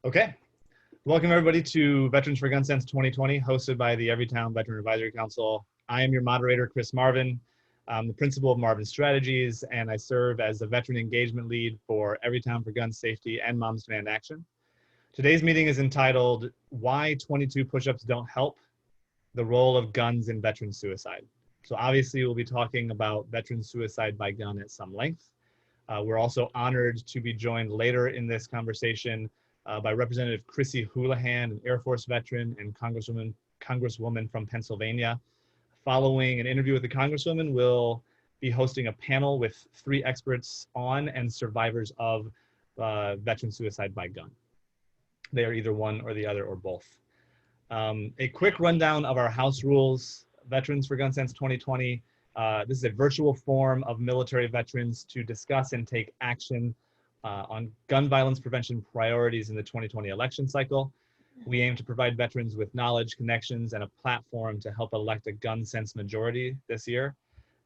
Okay. Welcome everybody to Veterans for Gun Sense 2020, hosted by the Everytown Veteran Advisory Council. I am your moderator, Chris Marvin. I'm the principal of Marvin Strategies, and I serve as the Veteran Engagement Lead for Everytown for Gun Safety and Moms Demand Action. Today's meeting is entitled, Why 22 Push-Ups Don't Help, the Role of Guns in Veteran Suicide. So obviously we'll be talking about veteran suicide by gun at some length. We're also honored to be joined later in this conversation by Representative Chrissy Houlhan, an Air Force veteran and Congresswoman from Pennsylvania. Following an interview with the Congresswoman, we'll be hosting a panel with 3 experts on and survivors of veteran suicide by gun. They are either one or the other or both. A quick rundown of our house rules. Veterans for Gun Sense 2020. This is a virtual forum of military veterans to discuss and take action on gun violence prevention priorities in the 2020 election cycle. We aim to provide veterans with knowledge, connections, and a platform to help elect a gun sense majority this year.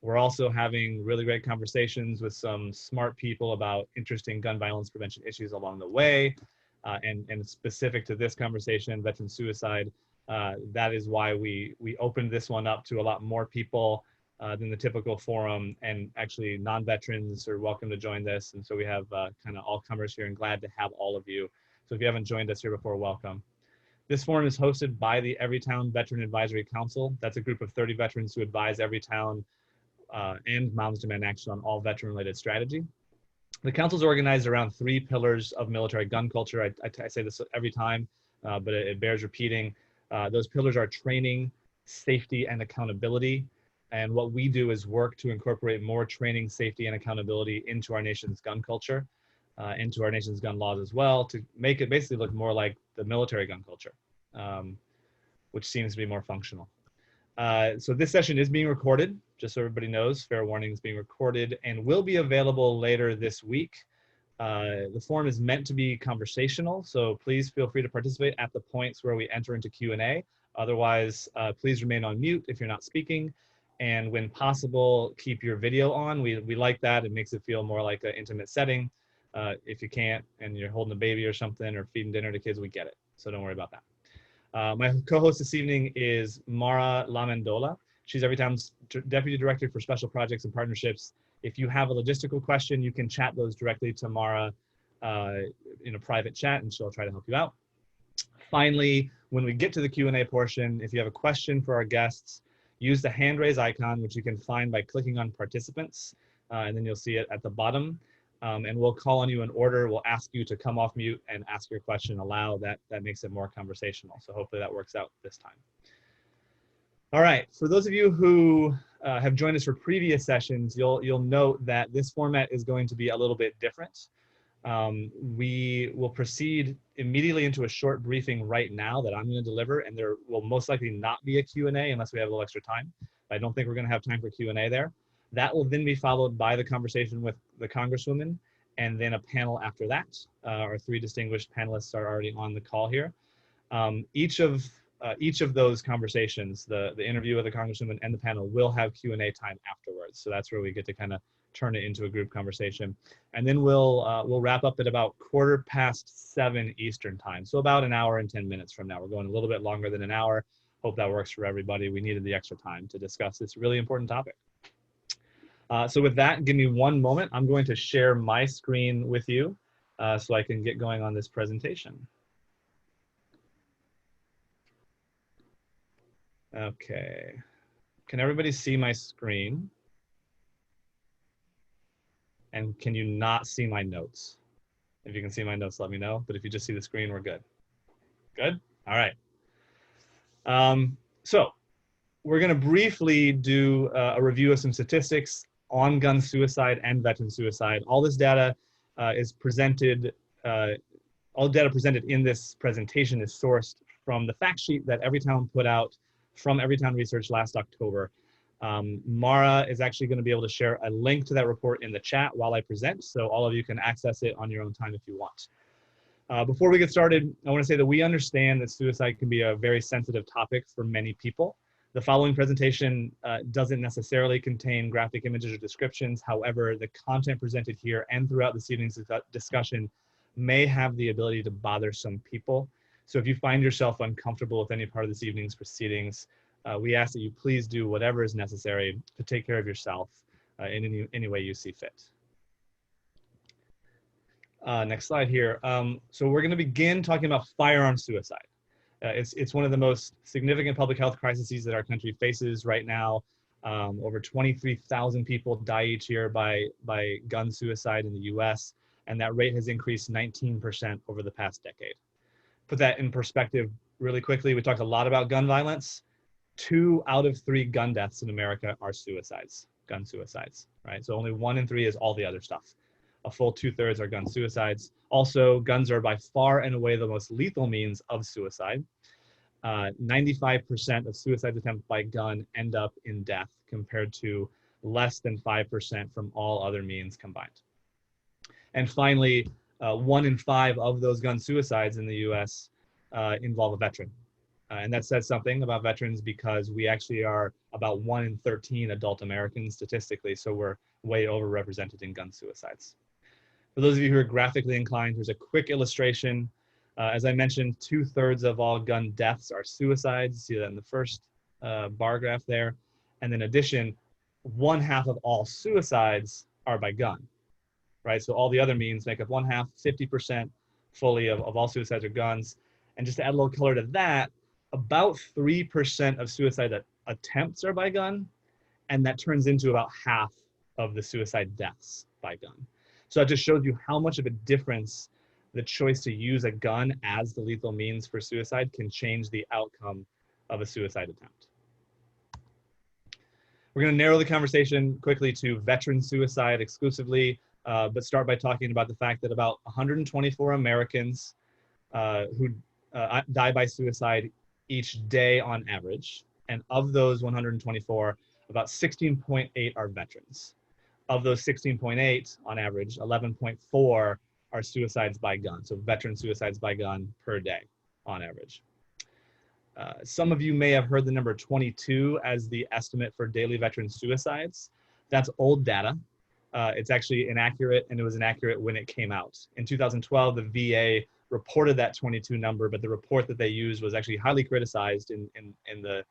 We're also having really great conversations with some smart people about interesting gun violence prevention issues along the way. And specific to this conversation, veteran suicide, that is why we opened this one up to a lot more people than the typical forum, and actually non-veterans are welcome to join this. And so we have kind of all comers here, and glad to have all of you. So if you haven't joined us here before, welcome. This forum is hosted by the Everytown Veteran Advisory Council. That's a group of 30 veterans who advise Everytown and Moms Demand Action on all veteran-related strategy. The council is organized around 3 pillars of military gun culture. I say this every time, but it bears repeating. Those pillars are training, safety, and accountability. And what we do is work to incorporate more training, safety, and accountability into our nation's gun culture, into our nation's gun laws as well, to make it basically look more like the military gun culture, which seems to be more functional. So this session is being recorded, just so everybody knows, fair warning is being recorded, and will be available later this week. The forum is meant to be conversational, so please feel free to participate at the points where we enter into Q&A. Otherwise, please remain on mute if you're not speaking. And when possible, keep your video on. We like that. It makes it feel more like an intimate setting. If you can't and you're holding a baby or something or feeding dinner to kids, we get it. So don't worry about that. My co-host this evening is Mara Lamendola. She's Everytown's Deputy Director for Special Projects and Partnerships. If you have a logistical question, you can chat those directly to Mara in a private chat, and she'll try to help you out. Finally, when we get to the Q&A portion, if you have a question for our guests, use the hand raise icon, which you can find by clicking on participants, and then you'll see it at the bottom. And we'll call on you in order. We'll ask you to come off mute and ask your question aloud. That makes it more conversational. So hopefully that works out this time. All right, for those of you who have joined us for previous sessions, you'll note that this format is going to be a little bit different. We will proceed immediately into a short briefing right now that I'm going to deliver, and there will most likely not be a Q&A unless we have a little extra time. I don't think we're going to have time for Q&A there. That will then be followed by the conversation with the Congresswoman, and then a panel after that. Our 3 distinguished panelists are already on the call here. Each of those conversations, the interview with the Congresswoman and the panel, will have Q&A time afterwards. So that's where we get to kind of turn it into a group conversation. And then we'll wrap up at about 7:15 Eastern time. So about an hour and 10 minutes from now. We're going a little bit longer than an hour. Hope that works for everybody. We needed the extra time to discuss this really important topic. So with that, give me one moment. I'm going to share my screen with you so I can get going on this presentation. Okay. Can everybody see my screen? And can you not see my notes? If you can see my notes, let me know. But if you just see the screen, we're good. Good? All right. So we're going to briefly do a review of some statistics on gun suicide and veteran suicide. All this data is presented, all data presented in this presentation is sourced from the fact sheet that Everytown put out from Everytown Research last October. Mara is actually going to be able to share a link to that report in the chat while I present, so all of you can access it on your own time if you want. Before we get started, I want to say that we understand that suicide can be a very sensitive topic for many people. The following presentation doesn't necessarily contain graphic images or descriptions. However, the content presented here and throughout this evening's discussion may have the ability to bother some people. So if you find yourself uncomfortable with any part of this evening's proceedings, we ask that you please do whatever is necessary to take care of yourself in any way you see fit. Next slide here. So we're going to begin talking about firearm suicide. It's one of the most significant public health crises that our country faces right now. Over 23,000 people die each year by gun suicide in the US, and that rate has increased 19% over the past decade. Put that in perspective really quickly, we talked a lot about gun violence. 2 out of 3 gun deaths in America are suicides, gun suicides, right? So only 1 in 3 is all the other stuff. A full 2/3 are gun suicides. Also, guns are by far and away the most lethal means of suicide. 95% of suicide attempts by gun end up in death, compared to less than 5% from all other means combined. And finally, 1 in 5 of those gun suicides in the US involve a veteran. And that says something about veterans, because we actually are about 1 in 13 adult Americans statistically, so we're way overrepresented in gun suicides. For those of you who are graphically inclined, here's a quick illustration. As I mentioned, 2/3 of all gun deaths are suicides. See that in the first bar graph there. And in addition, 1/2 of all suicides are by gun, right? So all the other means make up 1/2, 50% fully of all suicides are guns. And just to add a little color to that, about 3% of suicide attempts are by gun, and that turns into about half of the suicide deaths by gun. So that just shows you how much of a difference the choice to use a gun as the lethal means for suicide can change the outcome of a suicide attempt. We're going to narrow the conversation quickly to veteran suicide exclusively, but start by talking about the fact that about 124 Americans who die by suicide each day on average. And of those 124, about 16.8 are veterans. Of those 16.8 on average, 11.4 are suicides by gun. So veteran suicides by gun per day on average. Some of you may have heard the number 22 as the estimate for daily veteran suicides. That's old data. It's actually inaccurate, and it was inaccurate when it came out. In 2012, the VA reported that 22 number, but the report that they used was actually highly criticized in the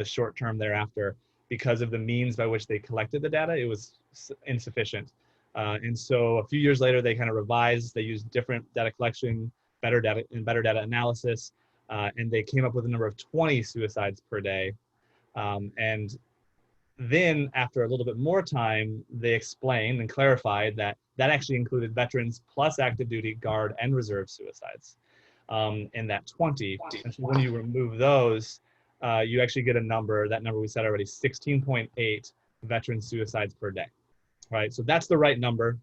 short term thereafter because of the means by which they collected the data. It was insufficient. And so a few years later, they kind of revised, they used different data collection, better data analysis, and they came up with a number of 20 suicides per day. And then after a little bit more time, they explained and clarified that that actually included veterans plus active duty, guard, and reserve suicides in that 20. And so when you remove those, you actually get a number, that number we said already, 16.8 veteran suicides per day, right? So that's the right number.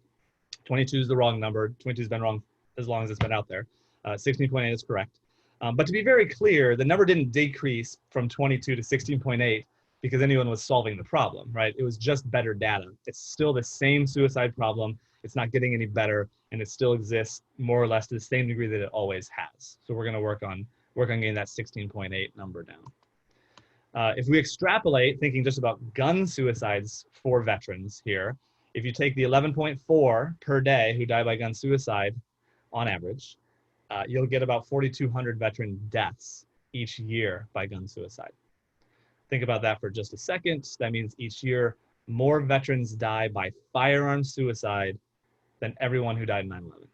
22 is the wrong number. 22 has been wrong as long as it's been out there. 16.8 is correct. But to be very clear, the number didn't decrease from 22 to 16.8 because anyone was solving the problem, right? It was just better data. It's still the same suicide problem. It's not getting any better, and it still exists more or less to the same degree that it always has. So we're going to work on getting that 16.8 number down. If we extrapolate, thinking just about gun suicides for veterans here, if you take the 11.4 per day who die by gun suicide on average, you'll get about 4,200 veteran deaths each year by gun suicide. Think about that for just a second. That means each year, more veterans die by firearm suicide than everyone who died in 9/11.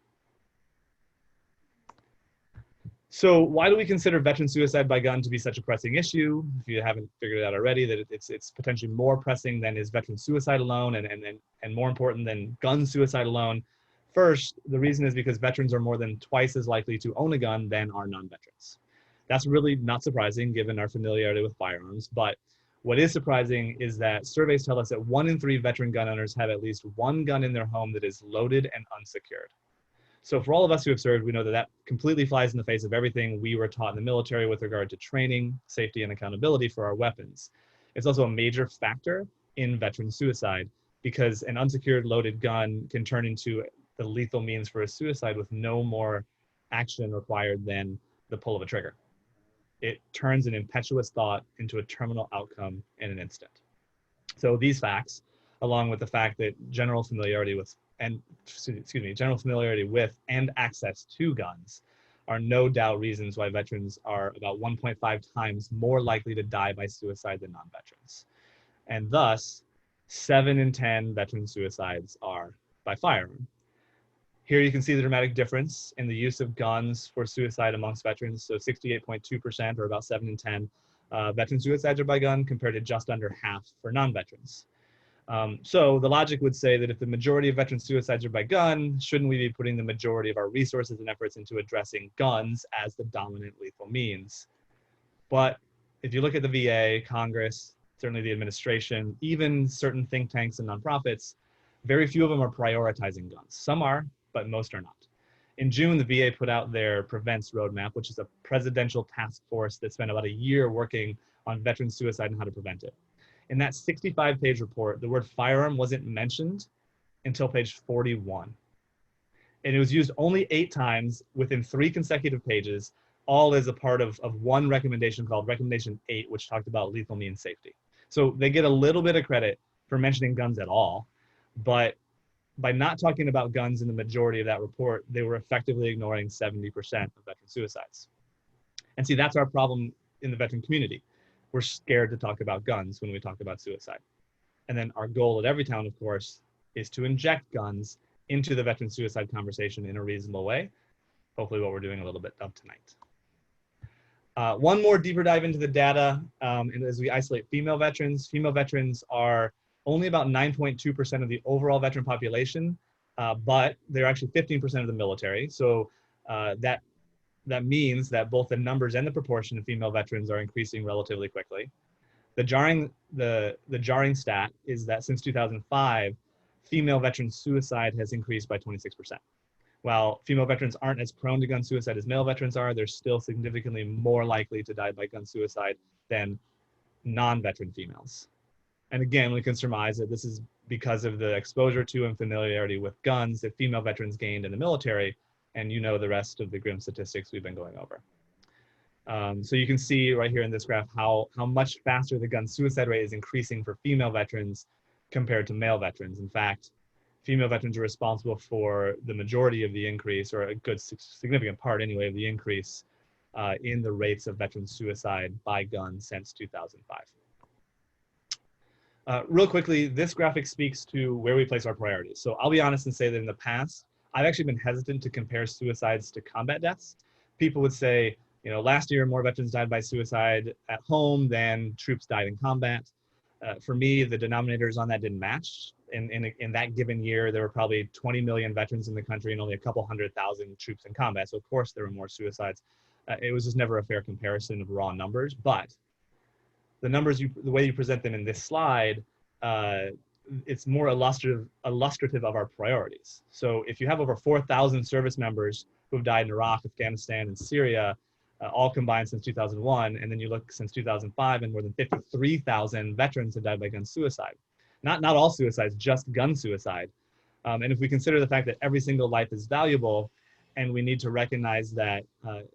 So why do we consider veteran suicide by gun to be such a pressing issue? If you haven't figured it out already, that it's potentially more pressing than is veteran suicide alone, and more important than gun suicide alone. First, the reason is because veterans are more than twice as likely to own a gun than are non-veterans. That's really not surprising given our familiarity with firearms, but what is surprising is that surveys tell us that 1 in 3 veteran gun owners have at least one gun in their home that is loaded and unsecured. So for all of us who have served, we know that that completely flies in the face of everything we were taught in the military with regard to training, safety, and accountability for our weapons. It's also a major factor in veteran suicide because an unsecured loaded gun can turn into the lethal means for a suicide with no more action required than the pull of a trigger. It turns an impetuous thought into a terminal outcome in an instant. So these facts, along with the fact that general familiarity with and general familiarity with and access to guns are no doubt reasons why veterans are about 1.5 times more likely to die by suicide than non-veterans. And thus, 7 in 10 veteran suicides are by firearm. Here you can see the dramatic difference in the use of guns for suicide amongst veterans. So 68.2%, or about 7 in 10 veteran suicides are by gun, compared to just under half for non-veterans. So the logic would say that if the majority of veteran suicides are by gun, shouldn't we be putting the majority of our resources and efforts into addressing guns as the dominant lethal means? But if you look at the VA, Congress, certainly the administration, even certain think tanks and nonprofits, very few of them are prioritizing guns. Some are, but most are not. In June, the VA put out their Prevents Roadmap, which is a presidential task force that spent about a year working on veteran suicide and how to prevent it. In that 65-page report, the word firearm wasn't mentioned until page 41. And it was used only 8 times within 3 consecutive pages, all as a part of one recommendation called Recommendation 8, which talked about lethal means safety. So they get a little bit of credit for mentioning guns at all, but by not talking about guns in the majority of that report, they were effectively ignoring 70% of veteran suicides. And see, that's our problem in the veteran community. We're scared to talk about guns when we talk about suicide. And then our goal at Everytown, of course, is to inject guns into the veteran suicide conversation in a reasonable way. Hopefully what we're doing a little bit of tonight. One more deeper dive into the data, and as we isolate female veterans are only about 9.2% of the overall veteran population, but they're actually 15% of the military. So that means that both the numbers and the proportion of female veterans are increasing relatively quickly. The jarring stat is that since 2005, female veteran suicide has increased by 26%. While female veterans aren't as prone to gun suicide as male veterans are, they're still significantly more likely to die by gun suicide than non-veteran females. And again, we can surmise that this is because of the exposure to and familiarity with guns that female veterans gained in the military, and you know the rest of the grim statistics we've been going over. So you can see right here in this graph how much faster the gun suicide rate is increasing for female veterans compared to male veterans. In fact, female veterans are responsible for the majority of the increase, or a good significant part anyway, of the increase in the rates of veteran suicide by gun since 2005. Real quickly, this graphic speaks to where we place our priorities. So I'll be honest and say that in the past, I've actually been hesitant to compare suicides to combat deaths. People would say, you know, last year more veterans died by suicide at home than troops died in combat. For me, the denominators on that didn't match. In that given year, there were probably 20 million veterans in the country and only a couple 100,000 troops in combat. So of course there were more suicides. It was just never a fair comparison of raw numbers, but the numbers, the way you present them in this slide, it's more illustrative of our priorities. So if you have over 4,000 service members who have died in Iraq, Afghanistan, and Syria, all combined since 2001, and then you look since 2005, and more than 53,000 veterans have died by gun suicide. Not all suicides, just gun suicide. And if we consider the fact that every single life is valuable, and we need to recognize that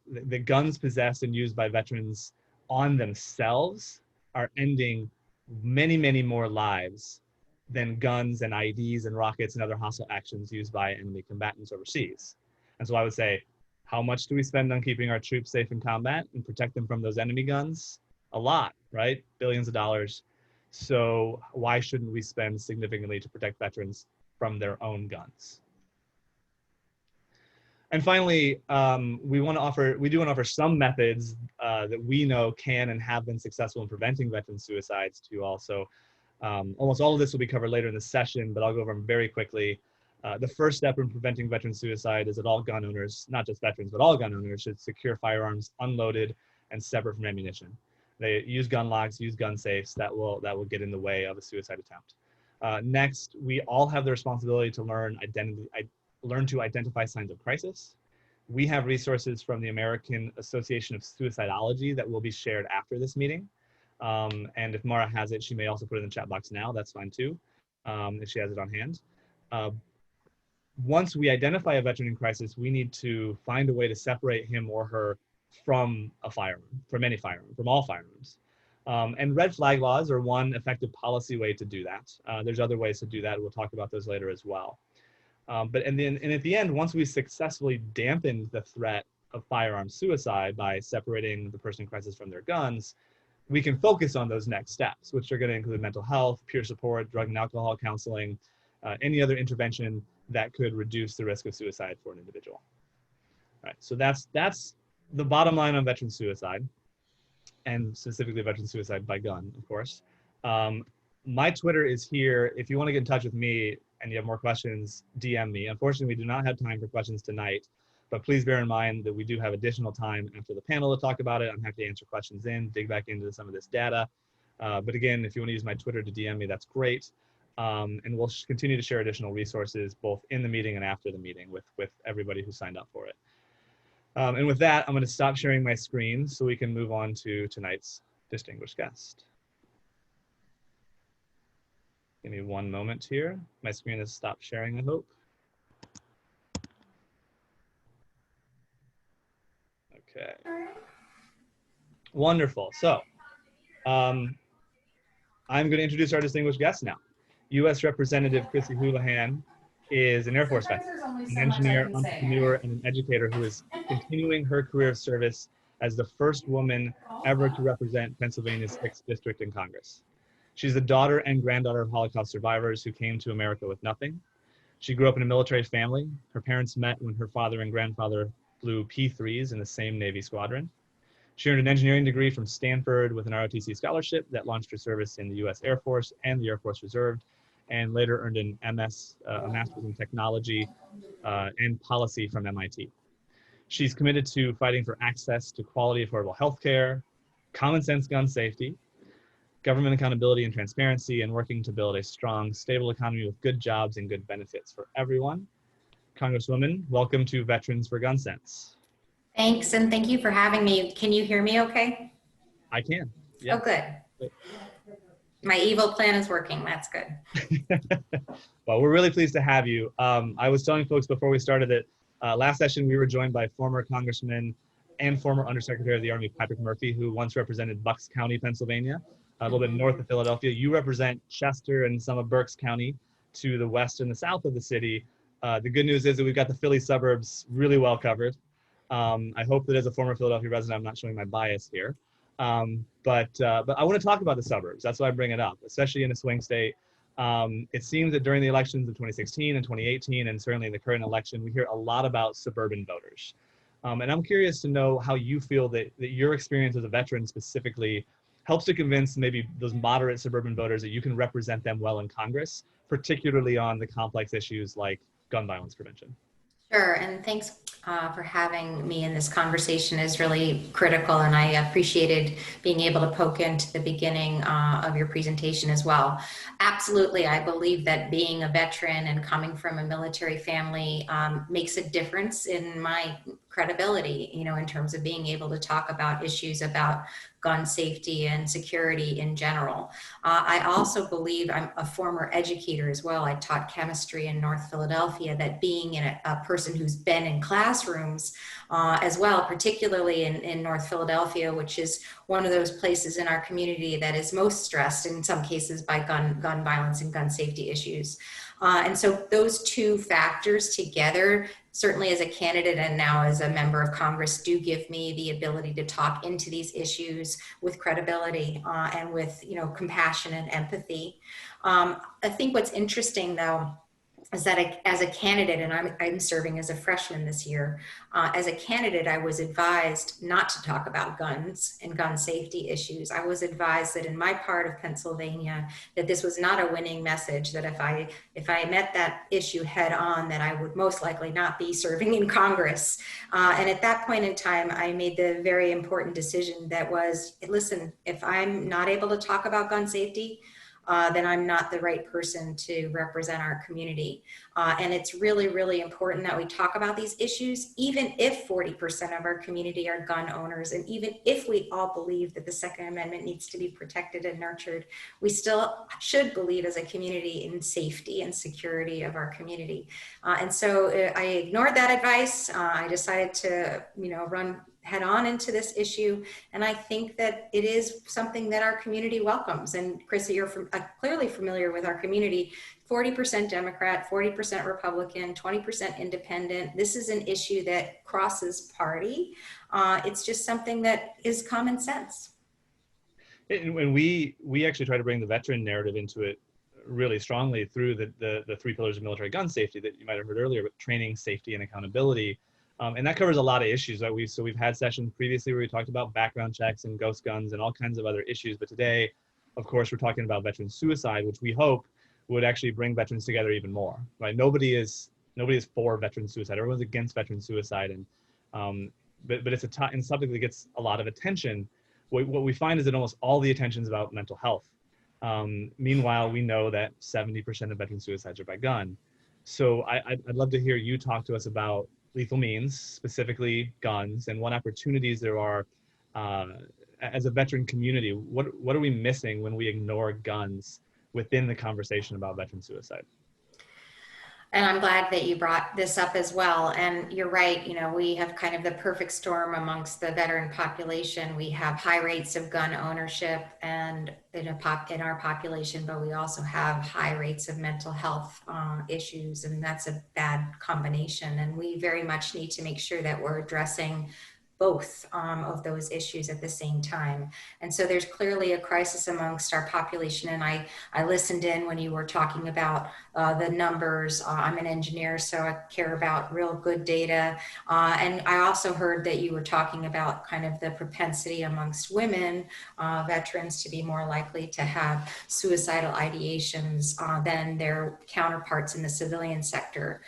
the guns possessed and used by veterans on themselves are ending many, many more lives than guns and IEDs and rockets and other hostile actions used by enemy combatants overseas. And so I would say, how much do we spend on keeping our troops safe in combat and protect them from those enemy guns? A lot, right? Billions of dollars. So why shouldn't we spend significantly to protect veterans from their own guns? And finally, we do want to offer some methods that we know can and have been successful in preventing veteran suicides to also. Almost all of this will be covered later in the session, but I'll go over them very quickly. The first step in preventing veteran suicide is that all gun owners, not just veterans, but all gun owners should secure firearms unloaded and separate from ammunition. They use gun locks, use gun safes. That will get in the way of a suicide attempt. Next, we all have the responsibility to learn to identify signs of crisis. We have resources from the American Association of Suicidology that will be shared after this meeting. And if Mara has it, she may also put it in the chat box now. That's fine too, if she has it on hand. Once we identify a veteran in crisis, we need to find a way to separate him or her from a firearm, from any firearm, from all firearms. And red flag laws are one effective policy way to do that. There's other ways to do that. We'll talk about those later as well. And at the end, once we successfully dampened the threat of firearm suicide by separating the person in crisis from their guns, we can focus on those next steps, which are going to include mental health, peer support, drug and alcohol counseling, any other intervention that could reduce the risk of suicide for an individual. All right, so that's the bottom line on veteran suicide, and specifically veteran suicide by gun, of course. My Twitter is here. If you want to get in touch with me and you have more questions, DM me. Unfortunately, we do not have time for questions tonight, but please bear in mind that we do have additional time after the panel to talk about it. I'm happy to answer questions dig back into some of this data. But again, if you want to use my Twitter to DM me, that's great. And we'll continue to share additional resources both in the meeting and after the meeting with everybody who signed up for it. And with that, I'm going to stop sharing my screen so we can move on to tonight's distinguished guest. Give me one moment here. My screen has stopped sharing, I hope. Okay. Wonderful. So I'm going to introduce our distinguished guest now. U.S. Representative Chrissy Houlhan is an Air Force veteran, an engineer, entrepreneur, and an educator who is continuing her career of service as the first woman ever to represent Pennsylvania's 6th district in Congress. She's the daughter and granddaughter of Holocaust survivors who came to America with nothing. She grew up in a military family. Her parents met when her father and grandfather flew P-3s in the same Navy squadron. She earned an engineering degree from Stanford with an ROTC scholarship that launched her service in the U.S. Air Force and the Air Force Reserve, and later earned an MS, a Master's in Technology and Policy from MIT. She's committed to fighting for access to quality, affordable healthcare, common sense gun safety, government accountability and transparency, and working to build a strong, stable economy with good jobs and good benefits for everyone. Congresswoman, welcome to Veterans for Gun Sense. Thanks, and thank you for having me. Can you hear me okay? I can. Yeah. Oh, good. My evil plan is working. That's good. Well, we're really pleased to have you. I was telling folks before we started that last session we were joined by former Congressman and former Undersecretary of the Army Patrick Murphy, who once represented Bucks County, Pennsylvania, a little bit north of Philadelphia. You represent Chester and some of Berks County to the west and the south of the city. The good news is that we've got the Philly suburbs really well covered. I hope that as a former Philadelphia resident, I'm not showing my bias here. But I want to talk about the suburbs. That's why I bring it up, especially in a swing state. It seems that during the elections of 2016 and 2018, and certainly in the current election, we hear a lot about suburban voters. And I'm curious to know how you feel that your experience as a veteran specifically helps to convince maybe those moderate suburban voters that you can represent them well in Congress, particularly on the complex issues like gun violence prevention. Sure, and thanks for having me in this conversation is really critical, and I appreciated being able to poke into the beginning of your presentation as well. Absolutely, I believe that being a veteran and coming from a military family makes a difference in my credibility, you know, in terms of being able to talk about issues about gun safety and security in general. I also believe, I'm a former educator as well. I taught chemistry in North Philadelphia, that being a person who's been in classrooms as well, particularly in North Philadelphia, which is one of those places in our community that is most stressed in some cases by gun violence and gun safety issues. And so those two factors together, certainly as a candidate and now as a member of Congress, do give me the ability to talk into these issues with credibility and with, you know, compassion and empathy. I think what's interesting though is that as a candidate, and I'm serving as a freshman this year, as a candidate, I was advised not to talk about guns and gun safety issues. I was advised that in my part of Pennsylvania, that this was not a winning message, that if I met that issue head on, that I would most likely not be serving in Congress. And at that point in time, I made the very important decision that was, listen, if I'm not able to talk about gun safety, then I'm not the right person to represent our community. And it's really, really important that we talk about these issues, even if 40% of our community are gun owners, and even if we all believe that the Second Amendment needs to be protected and nurtured, we still should believe as a community in safety and security of our community. And so I ignored that advice. I decided to, you know, head on into this issue. And I think that it is something that our community welcomes. And Chrissy, you're clearly familiar with our community. 40% Democrat, 40% Republican, 20% independent. This is an issue that crosses party. It's just something that is common sense. And when we actually try to bring the veteran narrative into it really strongly through the three pillars of military gun safety that you might have heard earlier, but training, safety, and accountability. And that covers a lot of issues that we've had sessions previously where we talked about background checks and ghost guns and all kinds of other issues. But today, of course, we're talking about veteran suicide, which we hope would actually bring veterans together even more, right? Nobody is for veteran suicide. Everyone's against veteran suicide. And but it's and something that gets a lot of attention. What we find is that almost all the attention is about mental health. Meanwhile, we know that 70% of veteran suicides are by gun. So I'd love to hear you talk to us about lethal means, specifically guns, and what opportunities there are as a veteran community. What are we missing when we ignore guns within the conversation about veteran suicide? And I'm glad that you brought this up as well. And you're right, we have kind of the perfect storm amongst the veteran population. We have high rates of gun ownership and in our population, but we also have high rates of mental health issues, and that's a bad combination. And we very much need to make sure that we're addressing both of those issues at the same time. And so there's clearly a crisis amongst our population. And I listened in when you were talking about the numbers. I'm an engineer, so I care about real good data. And I also heard that you were talking about kind of the propensity amongst women, veterans, to be more likely to have suicidal ideations than their counterparts in the civilian sector.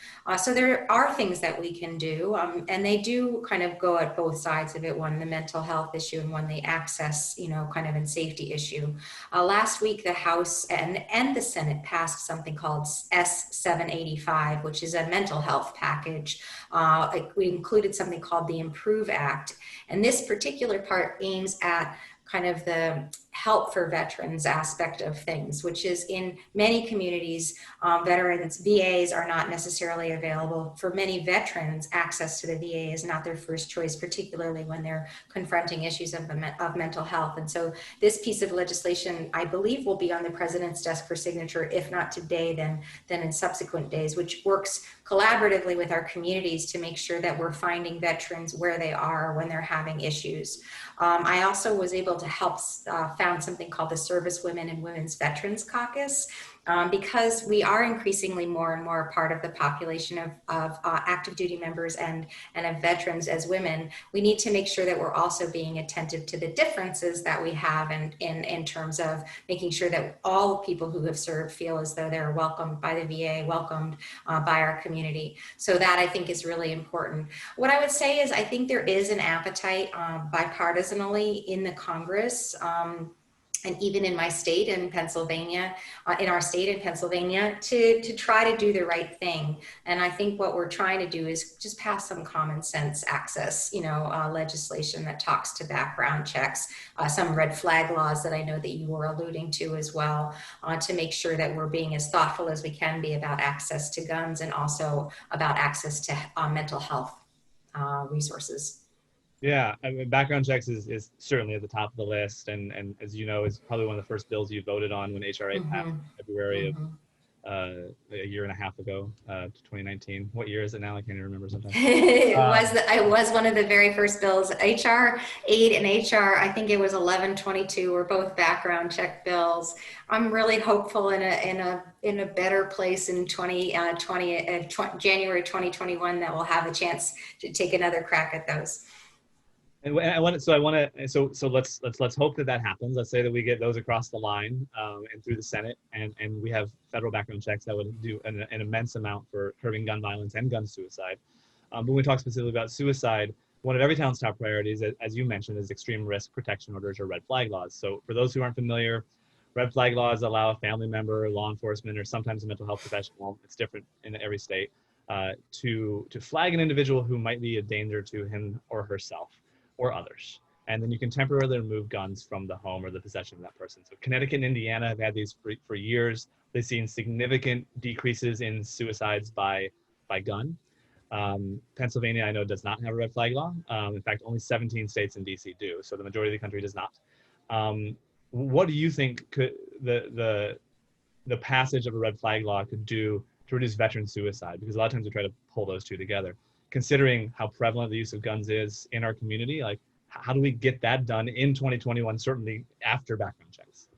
So there are things that we can do, and they do kind of go at both sides of it, one the mental health issue and one the access, kind of and safety issue. Last week, the House and the Senate passed something called S-785, which is a mental health package. We included something called the Improve Act. And this particular part aims at kind of the help for veterans aspect of things, which is in many communities, veterans, VAs are not necessarily available. For many veterans, access to the VA is not their first choice, particularly when they're confronting issues of mental health. And so this piece of legislation, I believe, will be on the president's desk for signature, if not today, then in subsequent days, which works collaboratively with our communities to make sure that we're finding veterans where they are when they're having issues. I also was able to help found something called the Service Women and Women's Veterans Caucus, because we are increasingly more and more a part of the population of active duty members and of veterans as women. We need to make sure that we're also being attentive to the differences that we have in terms of making sure that all people who have served feel as though they're welcomed by the VA, welcomed by our community. So that, I think, is really important. What I would say is I think there is an appetite bipartisanly in the Congress, and even in my state in Pennsylvania, in our state in Pennsylvania, to try to do the right thing. And I think what we're trying to do is just pass some common sense access, legislation that talks to background checks, some red flag laws that I know that you were alluding to as well, to make sure that we're being as thoughtful as we can be about access to guns and also about access to mental health resources. Yeah, I mean, background checks is certainly at the top of the list, and as you know, is probably one of the first bills you voted on when HR 8 passed in February of a year and a half ago, to 2019. What year is it now? I can't even remember sometimes. It was one of the very first bills. HR 8 and HR, I think it was 1122, were both background check bills. I'm really hopeful in a better place in January 2021 that we'll have a chance to take another crack at those. And let's hope that happens. Let's say that we get those across the line and through the Senate, and we have federal background checks that would do an immense amount for curbing gun violence and gun suicide. But when we talk specifically about suicide, one of Everytown's top priorities, as you mentioned, is extreme risk protection orders or red flag laws. So for those who aren't familiar, red flag laws allow a family member, law enforcement, or sometimes a mental health professional, it's different in every state, to flag an individual who might be a danger to him or herself or others. And then you can temporarily remove guns from the home or the possession of that person. So Connecticut and Indiana have had these for years. They've seen significant decreases in suicides by gun. Pennsylvania, I know, does not have a red flag law. In fact, only 17 states and DC do, so the majority of the country does not. What do you think could the passage of a red flag law could do to reduce veteran suicide? Because a lot of times we try to pull those two together. Considering how prevalent the use of guns is in our community, like how do we get that done in 2021, certainly after background checks?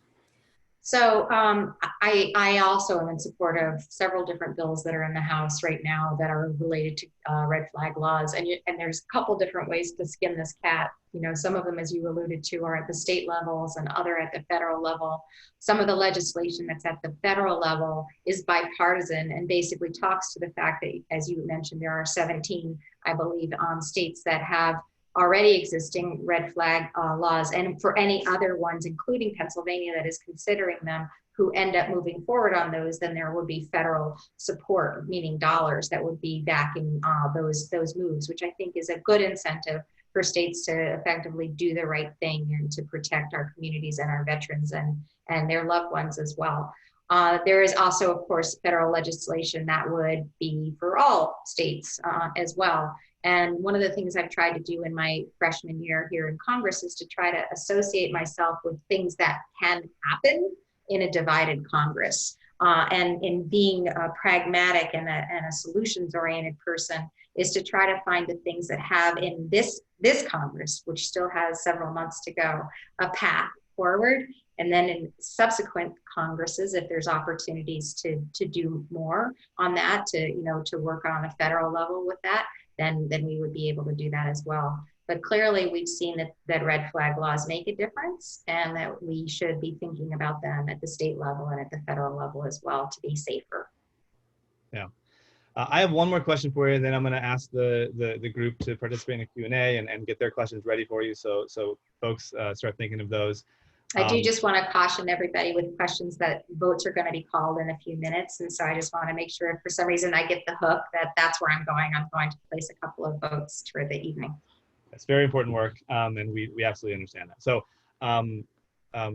So I also am in support of several different bills that are in the House right now that are related to red flag laws. And there's a couple different ways to skin this cat. You know, some of them, as you alluded to, are at the state levels and other at the federal level. Some of the legislation that's at the federal level is bipartisan and basically talks to the fact that, as you mentioned, there are 17, I believe, states that have already existing red flag laws, and for any other ones, including Pennsylvania, that is considering them, who end up moving forward on those, then there would be federal support, meaning dollars, that would be backing those moves, which I think is a good incentive for states to effectively do the right thing and to protect our communities and our veterans and their loved ones as well. There is also, of course, federal legislation that would be for all states as well. And one of the things I've tried to do in my freshman year here in Congress is to try to associate myself with things that can happen in a divided Congress. And in being pragmatic and a solutions-oriented person is to try to find the things that have in this Congress, which still has several months to go, a path forward. And then in subsequent Congresses, if there's opportunities to do more on that, to work on a federal level with that, then we would be able to do that as well. But clearly we've seen that red flag laws make a difference and that we should be thinking about them at the state level and at the federal level as well to be safer. Yeah. I have one more question for you, and then I'm going to ask the group to participate in a Q&A and get their questions ready for you, so folks start thinking of those. I do just want to caution everybody with questions that votes are going to be called in a few minutes. And so I just want to make sure if for some reason I get the hook that's where I'm going to place a couple of votes for the evening. That's very important work, and we absolutely understand that. So,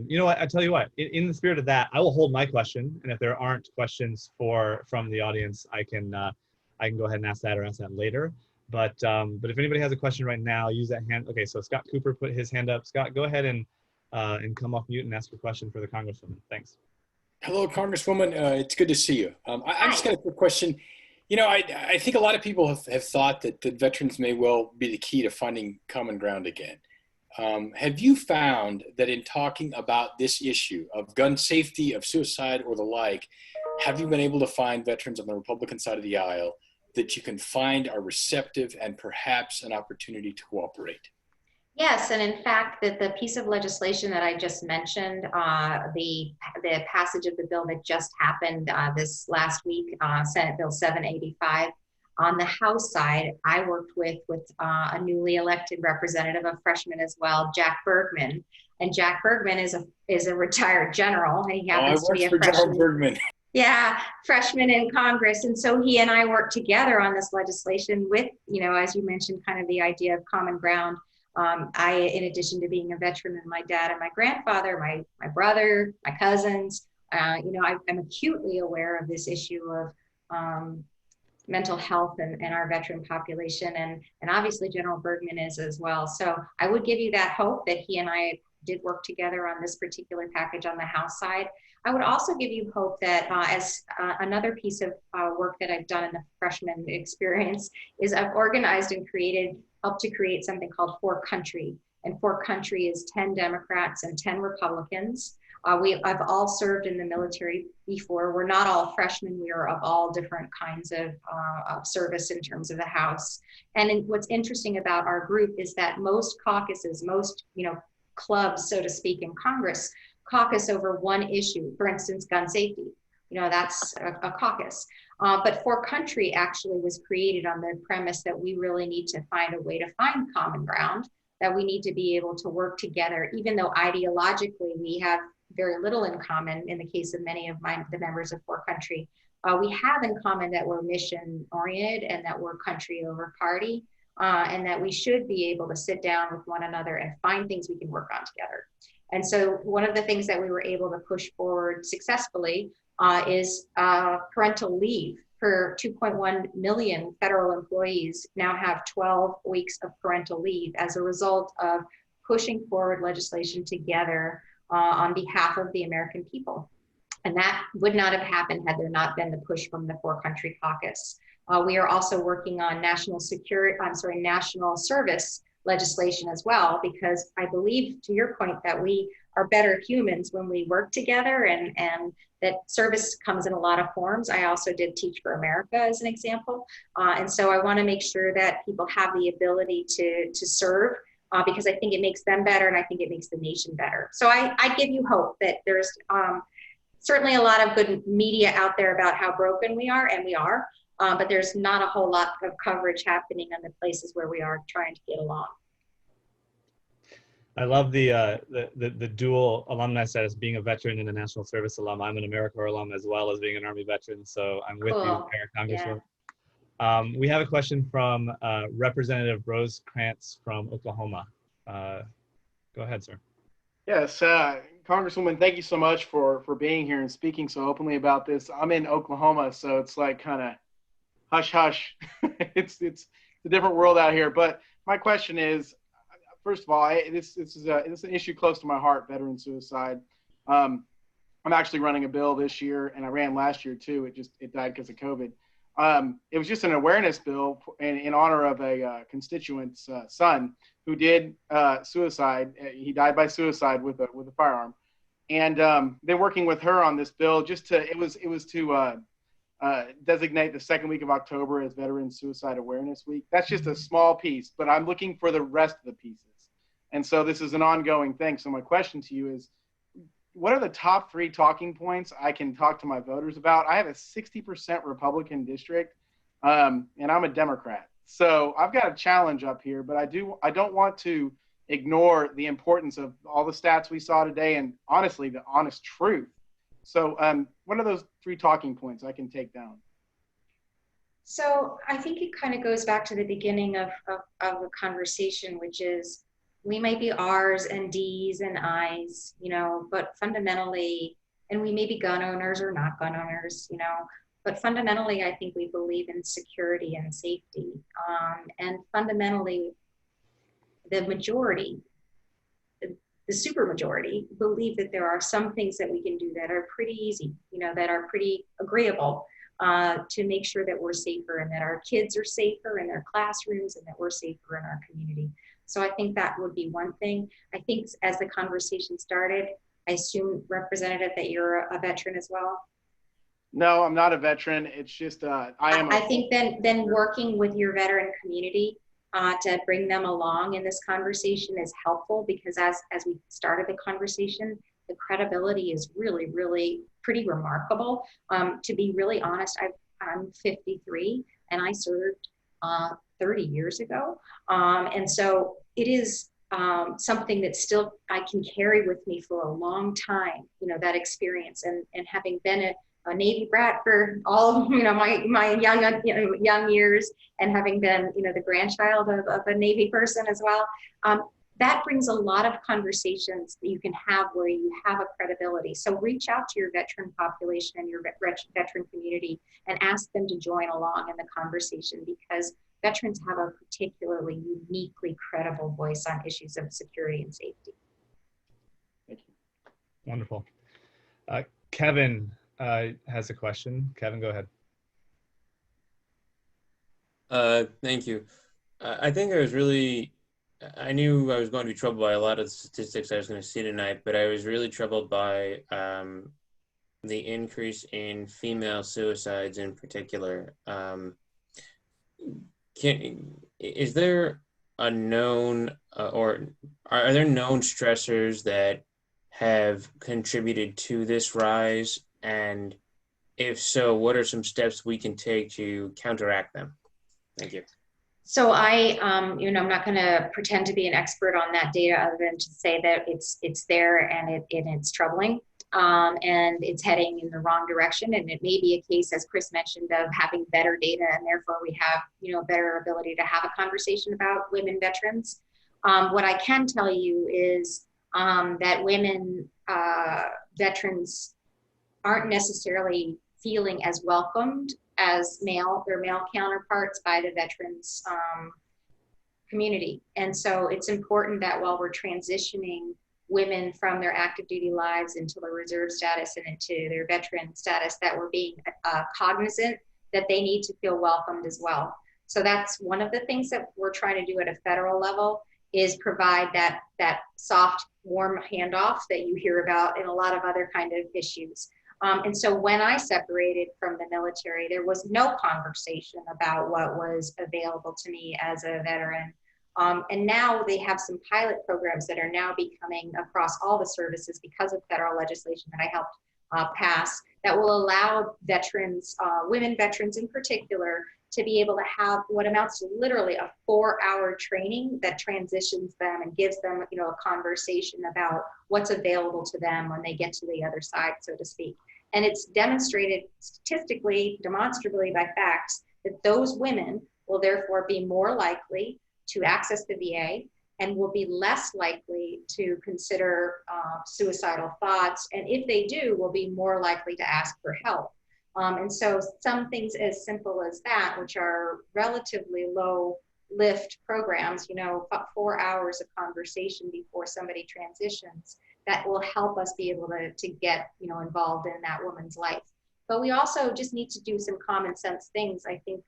you know what, I tell you what, in the spirit of that, I will hold my question. And if there aren't questions from the audience, I can go ahead and ask that or ask that later. But if anybody has a question right now, use that hand. Okay, so Scott Cooper put his hand up. Scott, go ahead and come off mute and ask a question for the Congresswoman. Thanks. Hello, Congresswoman. It's good to see you. I just got a quick question. You know, I think a lot of people have thought that veterans may well be the key to finding common ground again. Have you found that in talking about this issue of gun safety, of suicide, or the like, have you been able to find veterans on the Republican side of the aisle that you can find are receptive and perhaps an opportunity to cooperate? Yes, and in fact, the piece of legislation that I just mentioned, the passage of the bill that just happened this last week, Senate Bill 785, on the House side, I worked with a newly elected representative, a freshman as well, Jack Bergman. And Jack Bergman is a retired general. And he happens to be a freshman. Yeah, freshman in Congress. And so he and I worked together on this legislation with, as you mentioned, kind of the idea of common ground. In addition to being a veteran, and my dad and my grandfather, my brother, my cousins, I'm acutely aware of this issue of mental health and our veteran population. And obviously General Bergman is as well. So I would give you that hope that he and I did work together on this particular package on the House side. I would also give you hope that as another piece of work that I've done in the freshman experience is I've organized and helped to create something called For Country. And For Country is 10 Democrats and 10 Republicans. I've all served in the military before. We're not all freshmen. We are of all different kinds of service in terms of the House. And what's interesting about our group is that most caucuses, most clubs, so to speak, in Congress caucus over one issue. For instance, gun safety. That's a caucus. But For Country actually was created on the premise that we really need to find a way to find common ground, that we need to be able to work together, even though ideologically we have very little in common. In the case of many of the members of For Country, we have in common that we're mission oriented and that we're country over party, and that we should be able to sit down with one another and find things we can work on together. And so one of the things that we were able to push forward successfully is parental leave per 2.1 million federal employees now have 12 weeks of parental leave as a result of pushing forward legislation together on behalf of the American people. And that would not have happened had there not been the push from the Four Country Caucus. We are also working on national service legislation as well, because I believe, to your point, that we are better humans when we work together, and that service comes in a lot of forms. I also did Teach for America as an example. And so I want to make sure that people have the ability to serve, because I think it makes them better, and I think it makes the nation better. So I give you hope that there's certainly a lot of good media out there about how broken we are, and we are, but there's not a whole lot of coverage happening in the places where we are trying to get along. I love the dual alumni status, being a veteran and a National Service alum. I'm an AmeriCorps alum as well as being an Army veteran, so I'm with you there, Congresswoman. Yeah. We have a question from Representative Rose Krantz from Oklahoma. Go ahead, sir. Yes, Congresswoman, thank you so much for being here and speaking so openly about this. I'm in Oklahoma, so it's like kind of hush hush. it's a different world out here. But my question is, first of all, this is an issue close to my heart, veteran suicide. I'm actually running a bill this year, and I ran last year too. It died because of COVID. It was just an awareness bill in honor of a constituent's son who did suicide. He died by suicide with a firearm, and been working with her on this bill. It was to designate the second week of October as Veteran Suicide Awareness Week. That's just a small piece, but I'm looking for the rest of the pieces, and so this is an ongoing thing. So my question to you is, what are the top 3 talking points I can talk to my voters about? I have a 60% Republican district, and I'm a Democrat. So I've got a challenge up here, but I don't want to ignore the importance of all the stats we saw today and honestly, the honest truth. So what are those 3 talking points I can take down? So I think it kind of goes back to the beginning of the conversation, which is, we might be R's and D's and I's, but fundamentally, and we may be gun owners or not gun owners, but fundamentally, I think we believe in security and safety. And fundamentally, the majority, the super majority, believe that there are some things that we can do that are pretty easy, that are pretty agreeable to make sure that we're safer and that our kids are safer in their classrooms and that we're safer in our community. So I think that would be one thing. I think as the conversation started, I assume, Representative, that you're a veteran as well? No, I'm not a veteran. It's just, I think then working with your veteran community to bring them along in this conversation is helpful, because as we started the conversation, the credibility is really, really pretty remarkable. To be really honest, I'm 53 and I served 30 years ago. And so it is something that still I can carry with me for a long time, that experience, and having been a Navy brat for all, my young years, and having been, the grandchild of a Navy person as well. That brings a lot of conversations that you can have where you have a credibility. So reach out to your veteran population and your veteran community and ask them to join along in the conversation, because veterans have a particularly uniquely credible voice on issues of security and safety. Thank you. Wonderful. Kevin has a question. Kevin, go ahead. Thank you. I think I knew I was going to be troubled by a lot of the statistics I was going to see tonight, but I was really troubled by the increase in female suicides in particular. Is there a known or are there known stressors that have contributed to this rise? And if so, what are some steps we can take to counteract them? Thank you. So I'm not going to pretend to be an expert on that data, other than to say that it's there and it's troubling, and it's heading in the wrong direction. And it may be a case, as Chris mentioned, of having better data, and therefore we have better ability to have a conversation about women veterans. What I can tell you is that women veterans aren't necessarily feeling as welcomed as their male counterparts by the veterans community. And so it's important that while we're transitioning women from their active duty lives into the reserve status and into their veteran status, that we're being cognizant that they need to feel welcomed as well. So that's one of the things that we're trying to do at a federal level, is provide that soft, warm handoff that you hear about in a lot of other kind of issues. And so when I separated from the military, there was no conversation about what was available to me as a veteran. And now they have some pilot programs that are now becoming across all the services because of federal legislation that I helped pass, that will allow veterans, women veterans in particular, to be able to have what amounts to literally a 4-hour training that transitions them and gives them, you know, a conversation about what's available to them when they get to the other side, so to speak. And it's demonstrated statistically, demonstrably by facts, that those women will therefore be more likely to access the VA and will be less likely to consider suicidal thoughts. And if they do, will be more likely to ask for help. And so some things as simple as that, which are relatively low lift programs, you know, 4 hours of conversation before somebody transitions, that will help us be able to get, you know, involved in that woman's life. But we also just need to do some common sense things. I think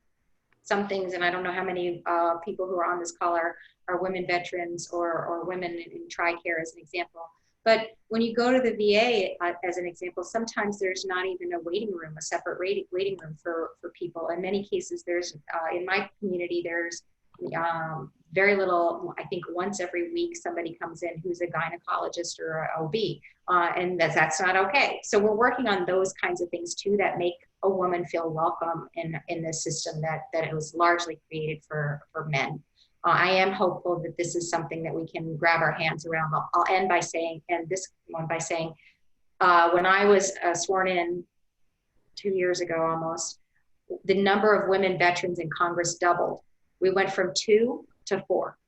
some things, and I don't know how many people who are on this call are women veterans or women in TRICARE as an example. But when you go to the VA, as an example, sometimes there's not even a waiting room, a separate waiting room for people. In many cases, there's, in my community, there's very little. I think once every week somebody comes in who's a gynecologist or a OB, and that's not okay. So we're working on those kinds of things too that make a woman feel welcome in this system that it was largely created for men. I am hopeful that this is something that we can grab our hands around. I'll end by saying, when I was sworn in 2 years ago almost, the number of women veterans in Congress doubled. We went from 2 to 4.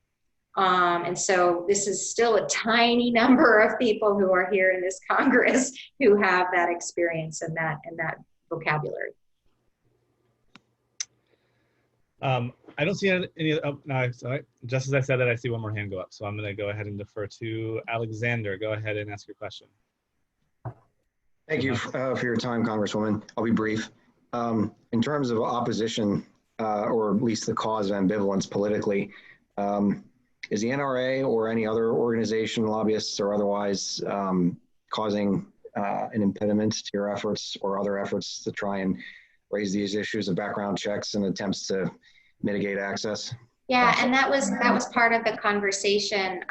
And so this is still a tiny number of people who are here in this Congress who have that experience and that vocabulary. I don't see any, oh, no, sorry. Just as I said that, I see one more hand go up. So I'm going to go ahead and defer to Alexander. Go ahead and ask your question. Thank you for your time, Congresswoman. I'll be brief. In terms of opposition, or at least the cause of ambivalence politically, is the NRA or any other organization, lobbyists or otherwise, causing an impediment to your efforts or other efforts to try and raise these issues of background checks and attempts to mitigate access? Yeah, and that was part of the conversation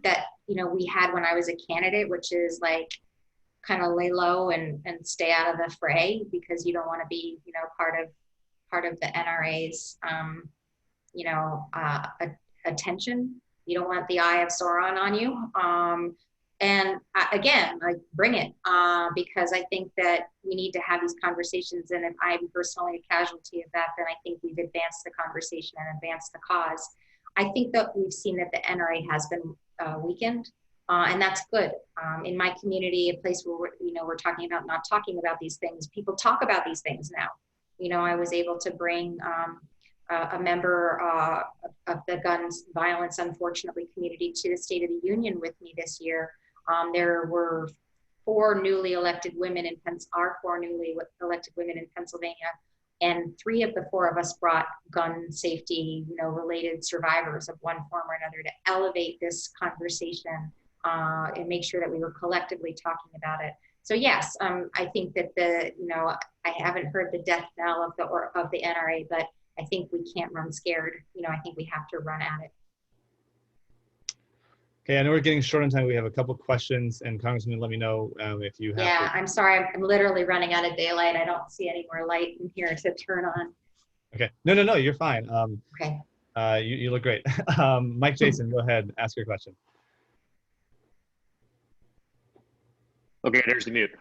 that, you know, we had when I was a candidate, which is like kind of lay low and stay out of the fray, because you don't want to be, you know, part of the NRA's you know, attention. You don't want the eye of Sauron on you. And again, like, bring it, because I think that we need to have these conversations. And if I'm personally a casualty of that, then I think we've advanced the conversation and advanced the cause. I think that we've seen that the NRA has been weakened, and that's good. In my community, a place where we're talking about not talking about these things, people talk about these things now. You know, I was able to bring a member of the guns violence, unfortunately, community to the State of the Union with me this year. There were 4 newly elected women in Pennsylvania, and 3 of the 4 of us brought gun safety, you know, related survivors of one form or another to elevate this conversation and make sure that we were collectively talking about it. So yes, I think that I haven't heard the death knell of the NRA, but I think we can't run scared. You know, I think we have to run at it. Okay, I know we're getting short on time. We have a couple questions, and Congressman, let me know if you have. Yeah, I'm sorry. I'm literally running out of daylight. I don't see any more light in here to turn on. Okay. No, you're fine. Okay. You look great. Mike Jason, go ahead. Ask your question. Okay, there's the mute.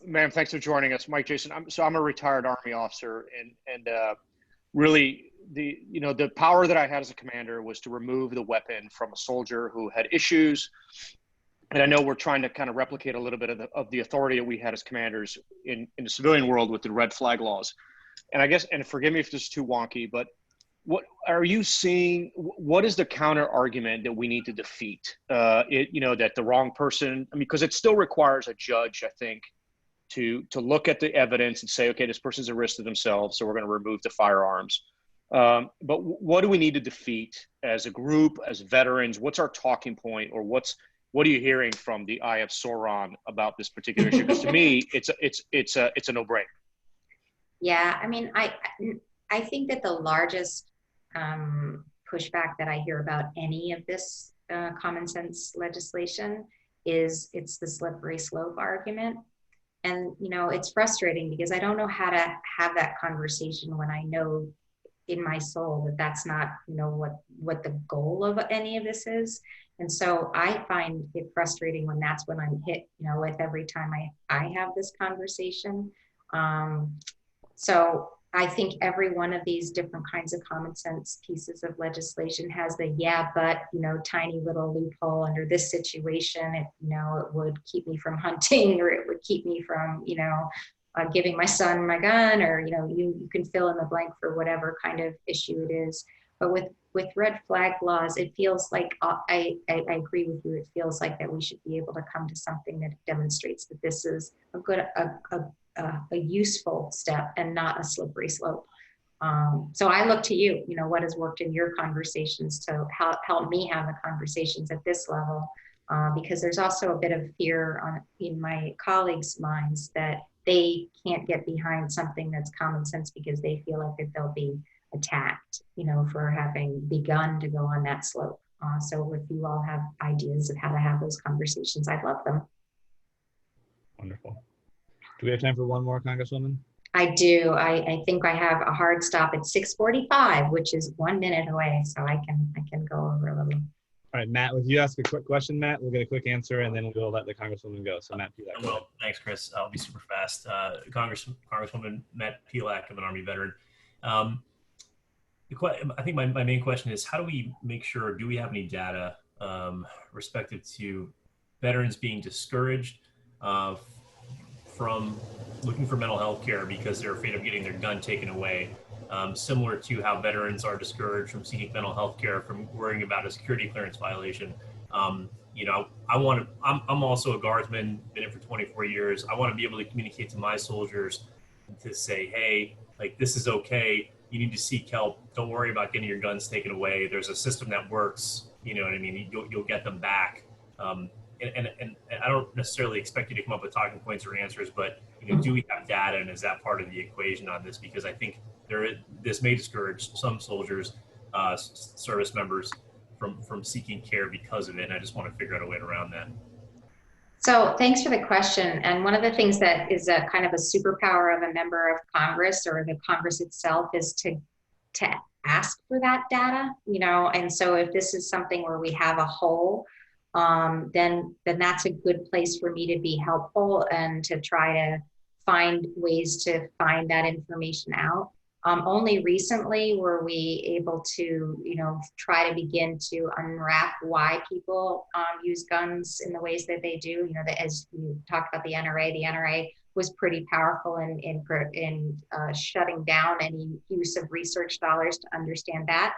Ma'am, thanks for joining us. Mike Jason. I'm a retired Army officer, and really, the power that I had as a commander was to remove the weapon from a soldier who had issues, and I know we're trying to kind of replicate a little bit of the authority that we had as commanders in the civilian world with the red flag laws. And I guess, and forgive me if this is too wonky, but what are you seeing? What is the counter argument that we need to defeat? That the wrong person, because it still requires a judge, I think, to look at the evidence and say, okay, this person's a risk to themselves, so we're going to remove the firearms. But what do we need to defeat as a group, as veterans? What's our talking point, or what are you hearing from the Eye of Sauron about this particular issue? Because to me, it's a no-brainer. Yeah, I mean, I think that the largest pushback that I hear about any of this common sense legislation is it's the slippery slope argument. And, it's frustrating because I don't know how to have that conversation when I know in my soul that that's not, what the goal of any of this is. And so I find it frustrating when that's when I'm hit, with every time I have this conversation. So I think every one of these different kinds of common sense pieces of legislation has the tiny little loophole under this situation. It would keep me from hunting, or it would keep me from, giving my son my gun, or, you can fill in the blank for whatever kind of issue it is. But with red flag laws, it feels like, I agree with you, it feels like that we should be able to come to something that demonstrates that this is a useful step and not a slippery slope. So I look to you, what has worked in your conversations to help me have the conversations at this level, because there's also a bit of fear in my colleagues' minds that they can't get behind something that's common sense because they feel like that they'll be attacked, for having begun to go on that slope. So if you all have ideas of how to have those conversations, I'd love them. Wonderful. Do we have time for one more, Congresswoman? I do. I think I have a hard stop at 6:45, which is 1 minute away, so I can go over a little. All right, Matt, if you ask a quick question, Matt, we'll get a quick answer, and then we'll let the Congresswoman go. So Matt Pilak. Well, thanks, Chris. I'll be super fast. Congresswoman Matt Pilak, I'm an Army veteran. I think my main question is, how do we make sure, do we have any data respective to veterans being discouraged from looking for mental health care because they're afraid of getting their gun taken away, similar to how veterans are discouraged from seeking mental health care from worrying about a security clearance violation. I'm also a guardsman, been in for 24 years. I want to be able to communicate to my soldiers to say, hey, like, this is okay. You need to seek help. Don't worry about getting your guns taken away. There's a system that works. You know what I mean? You'll get them back. And I don't necessarily expect you to come up with talking points or answers, but do we have data, and is that part of the equation on this? Because I think this may discourage some soldiers, service members, from seeking care because of it. And I just want to figure out a way around that. So thanks for the question. And one of the things that is a kind of a superpower of a member of Congress, or the Congress itself, is to ask for that data. And so if this is something where we have a hole, then that's a good place for me to be helpful and to try to find ways to find that information out. Only recently were we able to, try to begin to unwrap why people use guns in the ways that they do. As you talked about the NRA was pretty powerful in shutting down any use of research dollars to understand that.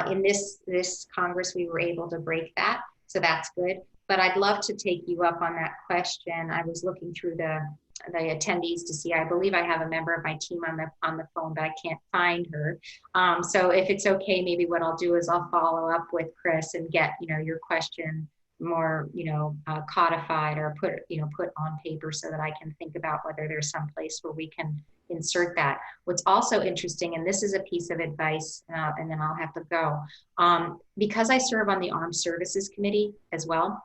In this Congress, we were able to break that. So that's good. But I'd love to take you up on that question. I was looking through the attendees to see, I believe I have a member of my team on the phone, but I can't find her. So if it's okay, maybe what I'll do is I'll follow up with Chris and get, your question more, codified or put on paper so that I can think about whether there's some place where we can insert that. What's also interesting, and this is a piece of advice, and then I'll have to go, because I serve on the Armed Services Committee as well,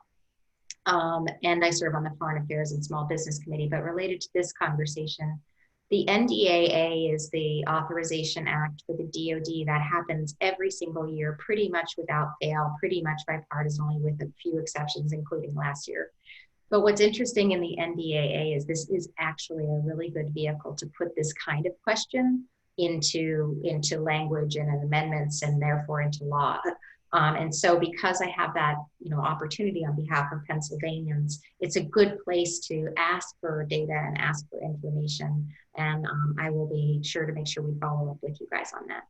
and I serve on the Foreign Affairs and Small Business Committee, but related to this conversation, the NDAA is the authorization act for the DoD that happens every single year, pretty much without fail, pretty much bipartisanly, with a few exceptions, including last year. But what's interesting in the NDAA is this is actually a really good vehicle to put this kind of question into language and amendments, and therefore into law. And so because I have that, opportunity on behalf of Pennsylvanians, it's a good place to ask for data and ask for information. And I will be sure to make sure we follow up with you guys on that.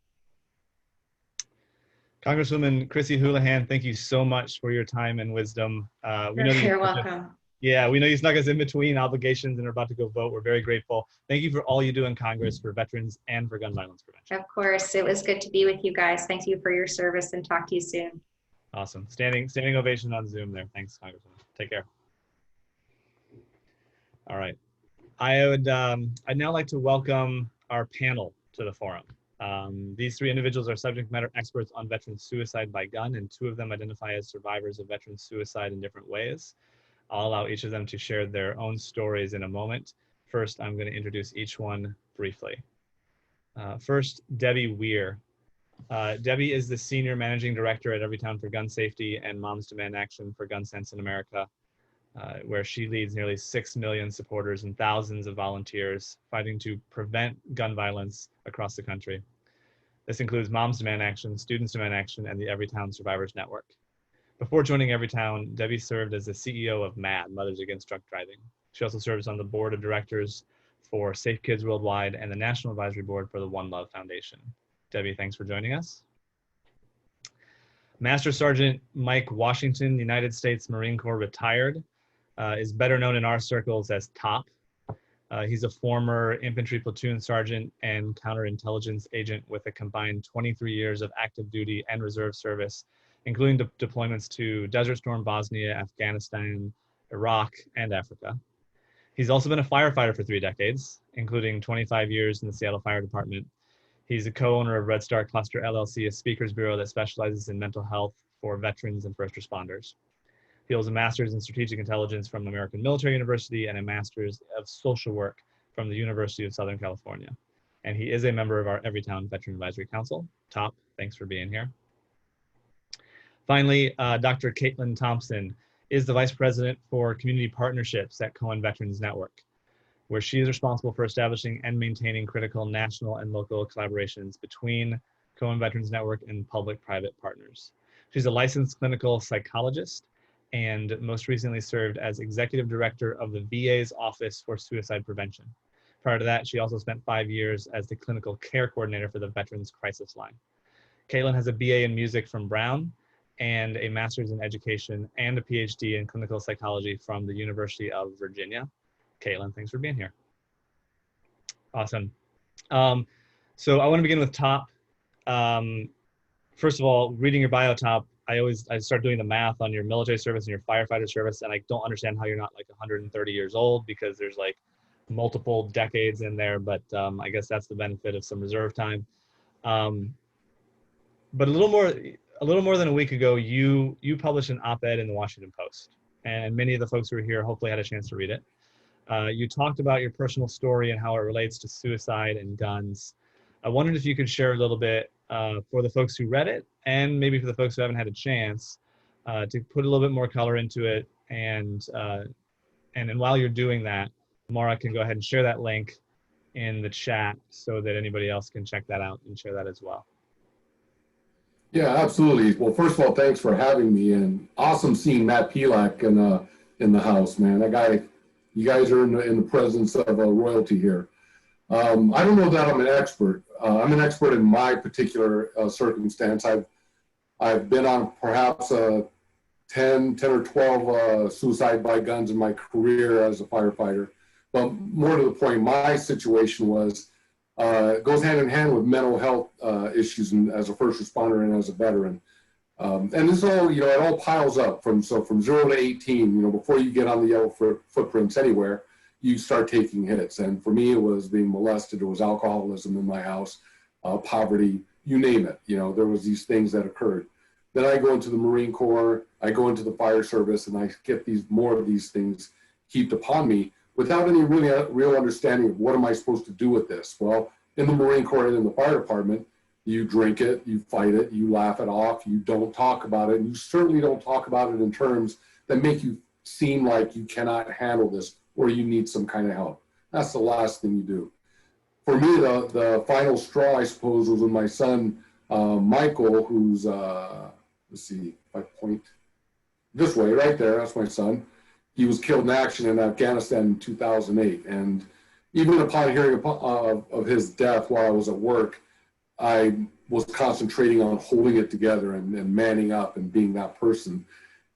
Congresswoman Chrissy Houlhan, thank you so much for your time and wisdom. You're welcome. Yeah, we know you snuck us in between obligations and are about to go vote. We're very grateful. Thank you for all you do in Congress for veterans and for gun violence prevention. Of course, it was good to be with you guys. Thank you for your service, and talk to you soon. Awesome. Standing ovation on Zoom there. Thanks, Congresswoman. Take care. All right. I'd now like to welcome our panel to the forum. These three individuals are subject matter experts on veteran suicide by gun, and two of them identify as survivors of veteran suicide in different ways. I'll allow each of them to share their own stories in a moment. First, I'm going to introduce each one briefly. First, Debbie Weir. Debbie is the Senior Managing Director at Everytown for Gun Safety and Moms Demand Action for Gun Sense in America, where she leads nearly 6 million supporters and thousands of volunteers fighting to prevent gun violence across the country. This includes Moms Demand Action, Students Demand Action, and the Everytown Survivors Network. Before joining Everytown, Debbie served as the CEO of MAD, Mothers Against Drunk Driving. She also serves on the board of directors for Safe Kids Worldwide and the National Advisory Board for the One Love Foundation. Debbie, thanks for joining us. Master Sergeant Mike Washington, United States Marine Corps retired, is better known in our circles as TOP. He's a former infantry platoon sergeant and counterintelligence agent with a combined 23 years of active duty and reserve service, including deployments to Desert Storm, Bosnia, Afghanistan, Iraq, and Africa. He's also been a firefighter for 3 decades, including 25 years in the Seattle Fire Department. He's a co-owner of Red Star Cluster LLC, a speakers bureau that specializes in mental health for veterans and first responders. He holds a master's in strategic intelligence from American Military University and a master's of social work from the University of Southern California. And he is a member of our Everytown Veteran Advisory Council. Top, thanks for being here. Finally, Dr. Caitlin Thompson is the Vice President for Community Partnerships at Cohen Veterans Network, where she is responsible for establishing and maintaining critical national and local collaborations between Cohen Veterans Network and public-private partners. She's a licensed clinical psychologist and most recently served as Executive Director of the VA's Office for Suicide Prevention. Prior to that, she also spent 5 years as the Clinical Care Coordinator for the Veterans Crisis Line. Caitlin has a BA in music from Brown and a master's in education and a PhD in clinical psychology from the University of Virginia. Caitlin, thanks for being here. Awesome. So I want to begin with Top. First of all, reading your bio, Top, I start doing the math on your military service and your firefighter service, and I don't understand how you're not like 130 years old, because there's like multiple decades in there, but I guess that's the benefit of some reserve time. But a little more than a week ago, you published an op-ed in the Washington Post, and many of the folks who are here hopefully had a chance to read it. You talked about your personal story and how it relates to suicide and guns. I wondered if you could share a little bit for the folks who read it, and maybe for the folks who haven't had a chance, to put a little bit more color into it. And then while you're doing that, Mara can go ahead and share that link in the chat so that anybody else can check that out and share that as well. Yeah, absolutely. Well, first of all, thanks for having me, and awesome seeing Matt Pelak in the house, man. That guy, you guys are in the presence of a royalty here. I don't know that I'm an expert. I'm an expert in my particular circumstance. I've been on perhaps 10 or 12 suicide by guns in my career as a firefighter. But more to the point, my situation was, it goes hand in hand with mental health issues and as a first responder and as a veteran. And this all, it all piles up from 0 to 18, before you get on the yellow footprints anywhere, you start taking hits. And for me, it was being molested. It was alcoholism in my house, poverty, you name it. There was these things that occurred. Then I go into the Marine Corps, I go into the fire service, and I get more of these things heaped upon me without any real understanding of what am I supposed to do with this. Well, in the Marine Corps and in the fire department, you drink it, you fight it, you laugh it off, you don't talk about it, and you certainly don't talk about it in terms that make you seem like you cannot handle this or you need some kind of help. That's the last thing you do. For me, the final straw, I suppose, was when my son, Michael, who's let's see, if I point this way, right there, that's my son. He was killed in action in Afghanistan in 2008. And even upon hearing of his death while I was at work, I was concentrating on holding it together and manning up and being that person.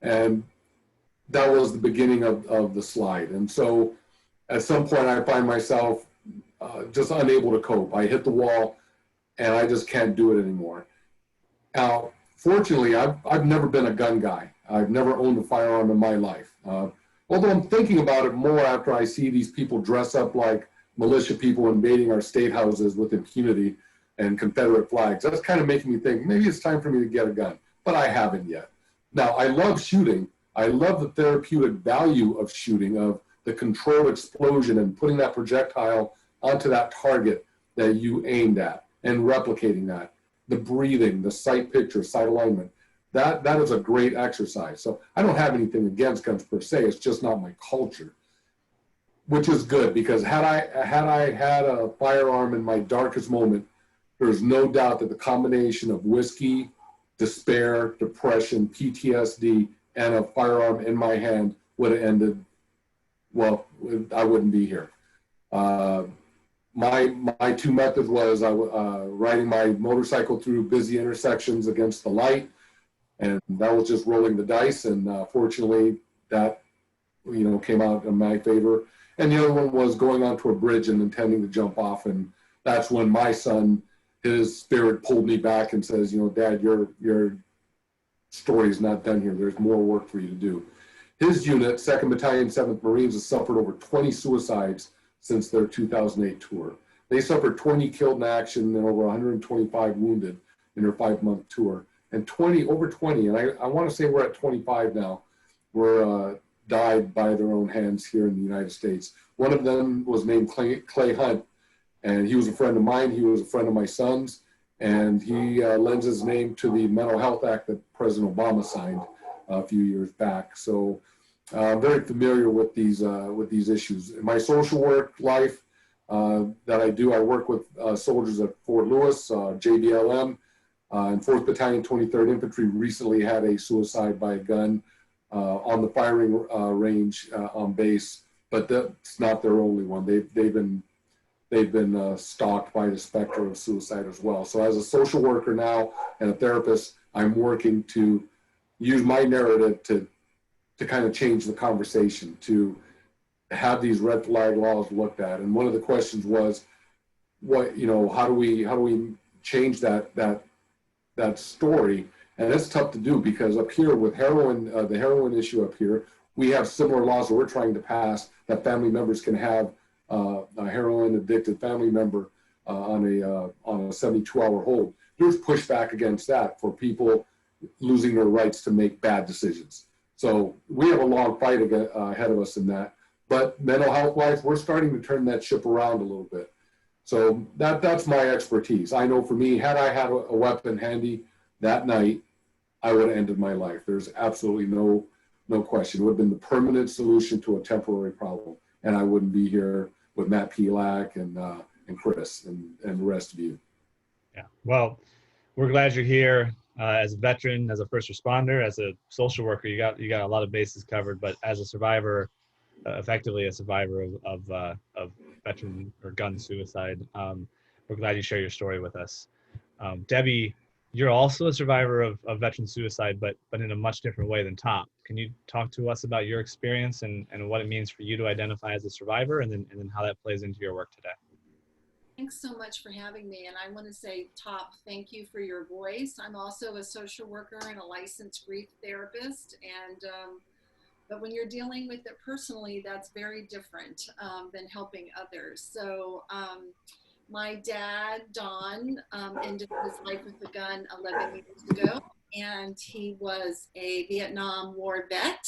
And that was the beginning of the slide. And so at some point I find myself just unable to cope. I hit the wall and I just can't do it anymore. Now, fortunately, I've never been a gun guy. I've never owned a firearm in my life. Although I'm thinking about it more after I see these people dress up like militia people invading our state houses with impunity and Confederate flags. That's kind of making me think maybe it's time for me to get a gun, but I haven't yet. Now, I love shooting. I love the therapeutic value of shooting, of the controlled explosion and putting that projectile onto that target that you aimed at and replicating that. The breathing, the sight picture, sight alignment. That is a great exercise. So I don't have anything against guns per se. It's just not my culture, which is good, because had I had a firearm in my darkest moment, there's no doubt that the combination of whiskey, despair, depression, PTSD, and a firearm in my hand would have ended, well, I wouldn't be here. My two methods was riding my motorcycle through busy intersections against the light, and that was just rolling the dice, and fortunately that came out in my favor. And the other one was going onto a bridge and intending to jump off, and that's when my son, his spirit pulled me back and says, Dad, your story is not done here. There's more work for you to do. His unit, 2nd Battalion, 7th Marines, has suffered over 20 suicides since their 2008 tour. They suffered 20 killed in action and over 125 wounded in their 5-month tour. And over 20, and I want to say we're at 25 now, were died by their own hands here in the United States. One of them was named Clay Hunt, and he was a friend of mine. He was a friend of my son's, and he lends his name to the Mental Health Act that President Obama signed a few years back. So I'm very familiar with these issues. In my social work life that I do, I work with soldiers at Fort Lewis, JBLM, and 4th Battalion, 23rd Infantry recently had a suicide by a gun on the firing range on base, but that's not their only one. They've been stalked by the specter of suicide as well. So as a social worker now and a therapist, I'm working to use my narrative to kind of change the conversation, to have these red flag laws looked at. And one of the questions was, how do we change that story? And it's tough to do, because up here with heroin, the heroin issue up here, we have similar laws that we're trying to pass that family members can have a heroin addicted family member on a 72-hour hold. There's pushback against that for people losing their rights to make bad decisions. So we have a long fight ahead of us in that. But mental health wise, we're starting to turn that ship around a little bit. So that's my expertise. I know for me, had I had a weapon handy that night, I would have ended my life. There's absolutely no question. It would have been the permanent solution to a temporary problem, and I wouldn't be here with Matt Pilak and Chris and the rest of you. Yeah, well, we're glad you're here. As a veteran, as a first responder, as a social worker, you got a lot of bases covered. But as a survivor, effectively a survivor of veteran or gun suicide, we're glad you share your story with us. Debbie, you're also a survivor of veteran suicide, but in a much different way than Tom. Can you talk to us about your experience and what it means for you to identify as a survivor, and then how that plays into your work today? Thanks so much for having me. And I want to say, Top, thank you for your voice. I'm also a social worker and a licensed grief therapist. And but when you're dealing with it personally, that's very different than helping others. So my dad, Don, ended his life with a gun 11 years ago. And he was a Vietnam War vet.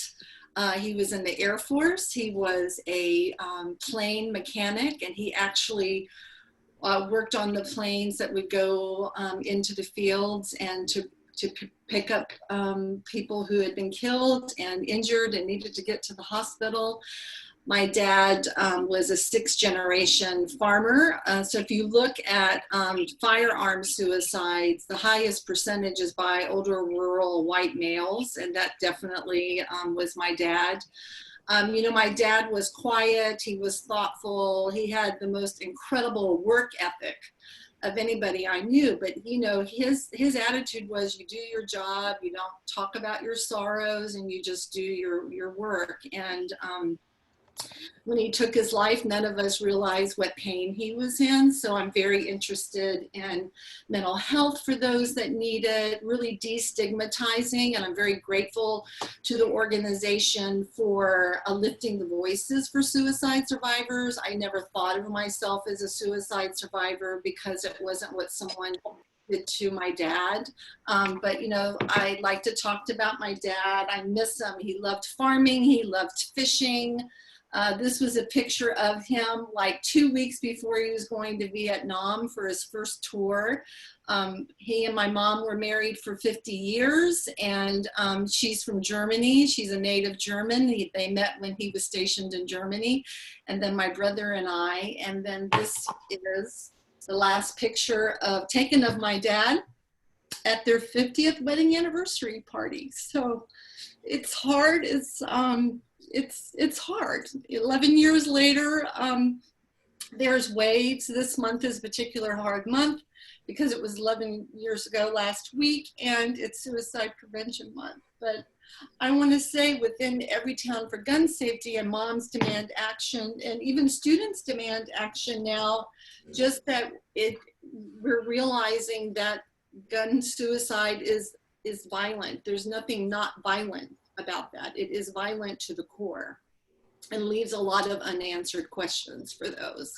He was in the Air Force. He was a plane mechanic, and he actually worked on the planes that would go into the fields and to pick up people who had been killed and injured and needed to get to the hospital. My dad was a 6th-generation farmer. So if you look at firearm suicides, the highest percentage is by older rural white males, and that definitely was my dad. You know, my dad was quiet, he was thoughtful, he had the most incredible work ethic of anybody I knew, but you know, his attitude was, you do your job, you don't talk about your sorrows, and you just do your work. And when he took his life, none of us realized what pain he was in. So I'm very interested in mental health for those that need it, really destigmatizing. And I'm very grateful to the organization for lifting the voices for suicide survivors. I never thought of myself as a suicide survivor because it wasn't what someone did to my dad. But you know, I like to talk about my dad. I miss him. He loved farming. He loved fishing. This was a picture of him like 2 weeks before he was going to Vietnam for his first tour. He and my mom were married for 50 years, and she's from Germany. She's a native German. They met when he was stationed in Germany, and then my brother and I. And then this is the last picture taken of my dad at their 50th wedding anniversary party. So it's hard. It's hard. 11 years later, there's waves. This month is a particular hard month because it was 11 years ago last week, and it's Suicide Prevention Month. But I want to say within Everytown for Gun Safety and Moms Demand Action, and even students demand action now, just that we're realizing that gun suicide is violent. There's nothing not violent about that. It is violent to the core and leaves a lot of unanswered questions for those.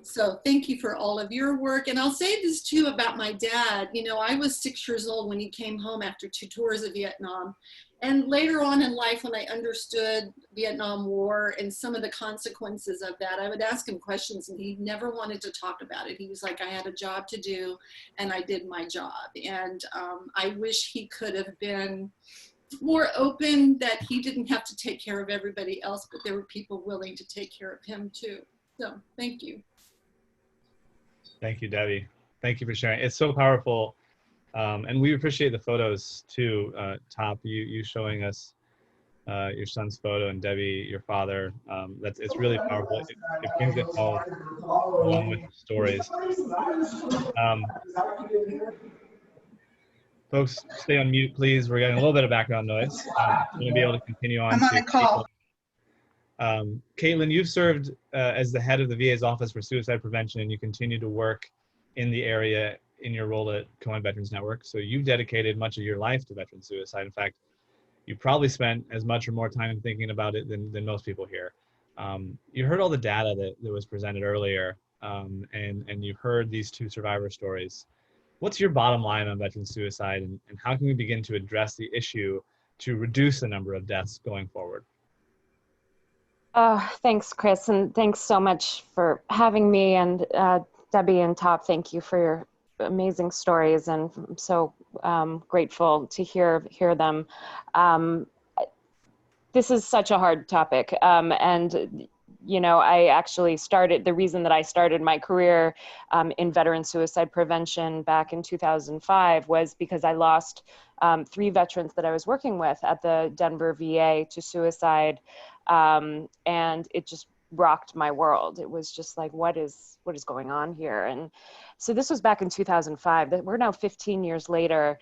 So thank you for all of your work. And I'll say this too about my dad. You know, I was 6 years old when he came home after 2 tours of Vietnam. And later on in life, when I understood Vietnam War and some of the consequences of that, I would ask him questions and he never wanted to talk about it. He was like, I had a job to do and I did my job. And I wish he could have been more open, that he didn't have to take care of everybody else, but there were people willing to take care of him too. So thank you. Thank you, Debbie. Thank you for sharing. It's so powerful. And we appreciate the photos too, Top, you showing us your son's photo, and Debbie, your father. It's really powerful. It brings it home along with the stories. Folks, stay on mute, please. We're getting a little bit of background noise. I'm going to be able to continue on. I'm on a call. Caitlin, you've served as the head of the VA's Office for Suicide Prevention, and you continue to work in the area in your role at Cohen Veterans Network. So you've dedicated much of your life to veteran suicide. In fact, you probably spent as much or more time thinking about it than most people here. You heard all the data that was presented earlier, and you've heard these 2 survivor stories. What's your bottom line on veteran suicide, and how can we begin to address the issue to reduce the number of deaths going forward? Thanks, Chris, and thanks so much for having me. And Debbie and Top, thank you for your amazing stories, and I'm so grateful to hear them. This is such a hard topic, and you know, I actually the reason that I started my career in veteran suicide prevention back in 2005 was because I lost 3 veterans that I was working with at the Denver VA to suicide, and it just rocked my world. It was just like, what is going on here? And so this was back in 2005. We're now 15 years later.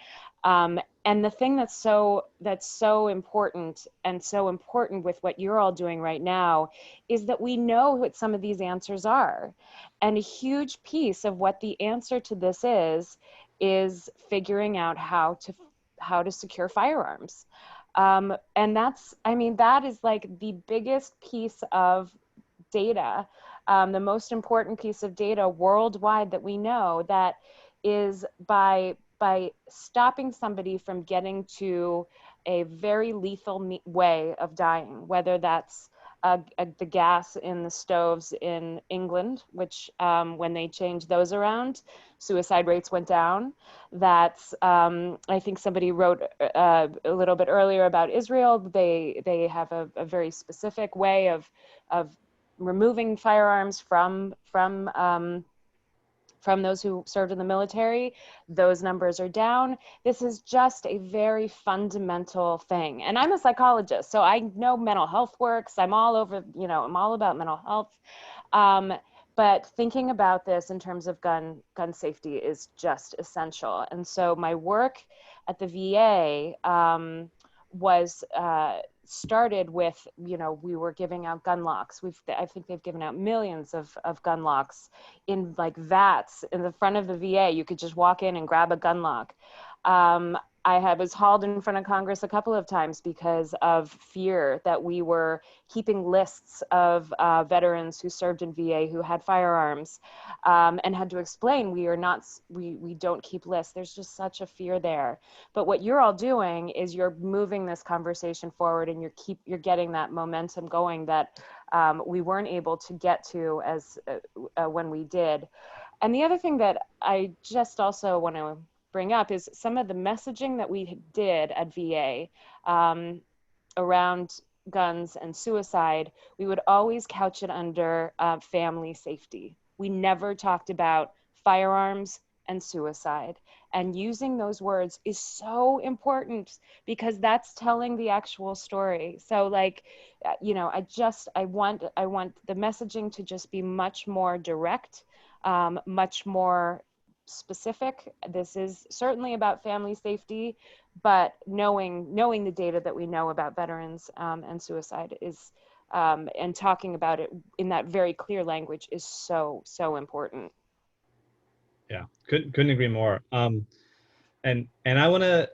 And the thing that's so important, and so important with what you're all doing right now, is that we know what some of these answers are. And a huge piece of what the answer to this is figuring out how to secure firearms. And that is like the biggest piece of data, the most important piece of data worldwide that we know, that is by stopping somebody from getting to a very lethal way of dying, whether that's the gas in the stoves in England, which when they changed those around, suicide rates went down. That's, I think somebody wrote a little bit earlier about Israel. They have a very specific way of removing firearms from those who served in the military. Those numbers are down. This is just a very fundamental thing. And I'm a psychologist, so I know mental health works. I'm all over, I'm all about mental health. But thinking about this in terms of gun safety is just essential. And so my work at the VA was started with, we were giving out gun locks. I think they've given out millions of gun locks in like vats in the front of the VA. You could just walk in and grab a gun lock. I was hauled in front of Congress a couple of times because of fear that we were keeping lists of veterans who served in VA who had firearms, and had to explain we don't keep lists. There's just such a fear there. But what you're all doing is you're moving this conversation forward, and you're getting that momentum going that we weren't able to get to as when we did. And the other thing that I just also want to bring up is some of the messaging that we did at VA around guns and suicide. We would always couch it under family safety. We never talked about firearms and suicide. And using those words is so important because that's telling the actual story. So like, I want the messaging to just be much more direct, much more specific. This is certainly about family safety, but knowing the data that we know about veterans and suicide is, and talking about it in that very clear language is so important. Yeah, couldn't agree more. And I want to